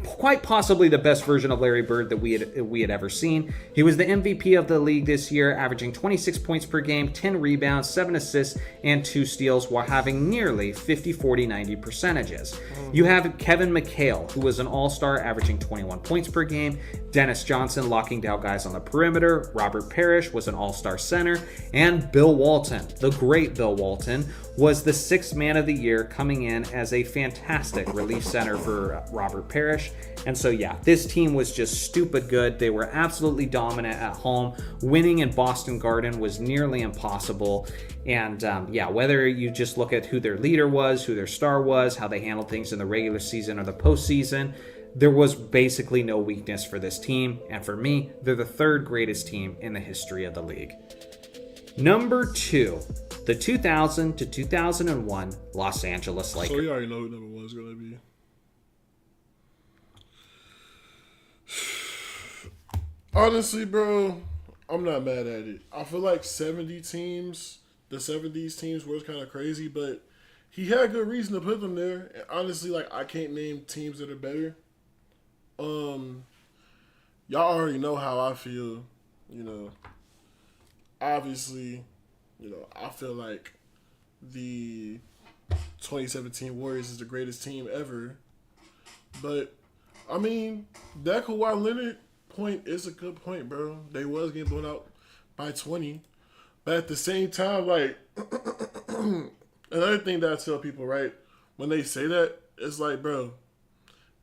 quite possibly the best version of Larry Bird that we had ever seen. He was the MVP of the league this year, averaging 26 points per game, 10 rebounds, 7 assists, and 2 steals while having nearly 50-40-90 percentages. You have Kevin McHale, who was an all-star, averaging 21 points per game, Dennis Johnson locking down guys on the perimeter, Robert Parrish was an all-star center, and Bill Walton, the great Bill Walton, was the 6th man of the year, coming in as a fantastic relief center for Robert Parrish. And so, yeah, this team was just stupid good. They were absolutely dominant at home. Winning in Boston Garden was nearly impossible. And whether you just look at who their leader was, who their star was, how they handled things in the regular season or the postseason, there was basically no weakness for this team. And for me, they're the 3rd greatest team in the history of the league. Number 2, the 2000 to 2001 Los Angeles Lakers. So you already know who number 1 is going to be. Honestly, bro, I'm not mad at it. I feel like the 70s teams were kind of crazy, but he had good reason to put them there. And honestly, like, I can't name teams that are better. Y'all already know how I feel, Obviously, I feel like the 2017 Warriors is the greatest team ever. But, I mean, that Kawhi Leonard point is a good point, bro. They was getting blown out by 20. But at the same time, like, another thing that I tell people, right, when they say that, it's like, bro,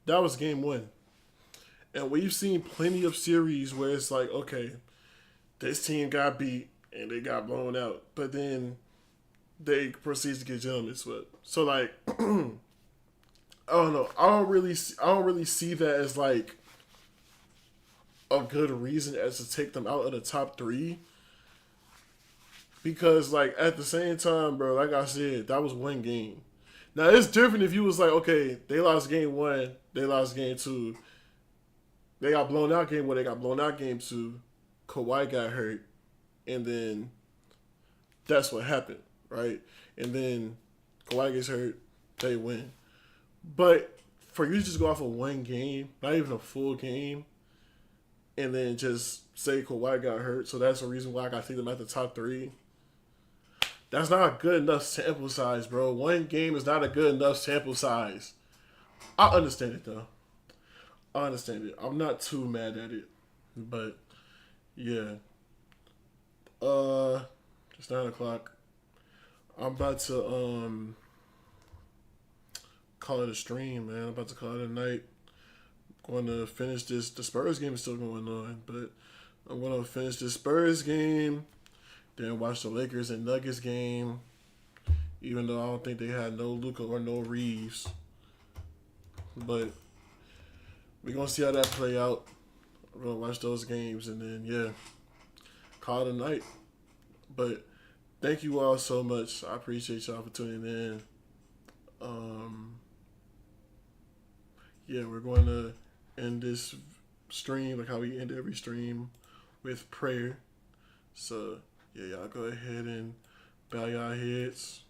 that was game 1. And we've seen plenty of series where it's like, okay, this team got beat and they got blown out, but then they proceed to get gentlemen swept. So, like, I don't know. I don't really see that as like a good reason as to take them out of the top 3. Because, like, at the same time, bro, like I said, that was 1 game. Now, it's different if you was like, okay, they lost game 1, they lost game 2. They got blown out game 1, they got blown out game 2. Kawhi got hurt, and then that's what happened, right? And then Kawhi gets hurt, they win. But for you to just go off of 1 game, not even a full game, and then just say Kawhi got hurt, so that's the reason why I got to take them at the top 3. That's not a good enough sample size, bro. 1 game is not a good enough sample size. I understand it, though. I understand it. I'm not too mad at it. But, yeah. It's 9 o'clock. I'm about to call it a stream, man. I'm about to call it a night. Going to finish this. The Spurs game is still going on, but I'm going to finish the Spurs game, then watch the Lakers and Nuggets game, even though I don't think they had no Luka or no Reeves. But we're going to see how that play out. I'm going to watch those games and then, yeah, call it a night. But thank you all so much. I appreciate y'all for tuning in. Yeah, we're going to end this stream like how we end every stream with prayer. So, yeah, y'all go ahead and bow your heads.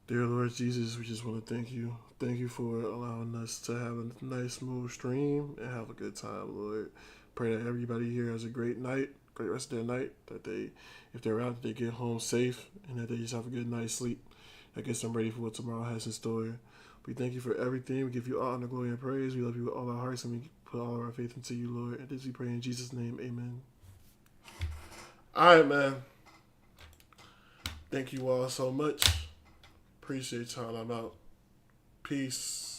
Dear Lord Jesus, we just want to thank you. Thank you for allowing us to have a nice, smooth stream and have a good time, Lord. Pray that everybody here has a great night, great rest of their night, that they, if they're out, they get home safe, and that they just have a good night's sleep. That gets them ready for what tomorrow has in store. We thank you for everything. We give you all honor, glory, and praise. We love you with all our hearts, and we put all our faith into you, Lord. And this we pray in Jesus' name. Amen. All right, man. Thank you all so much. Appreciate y'all. I'm out. Peace.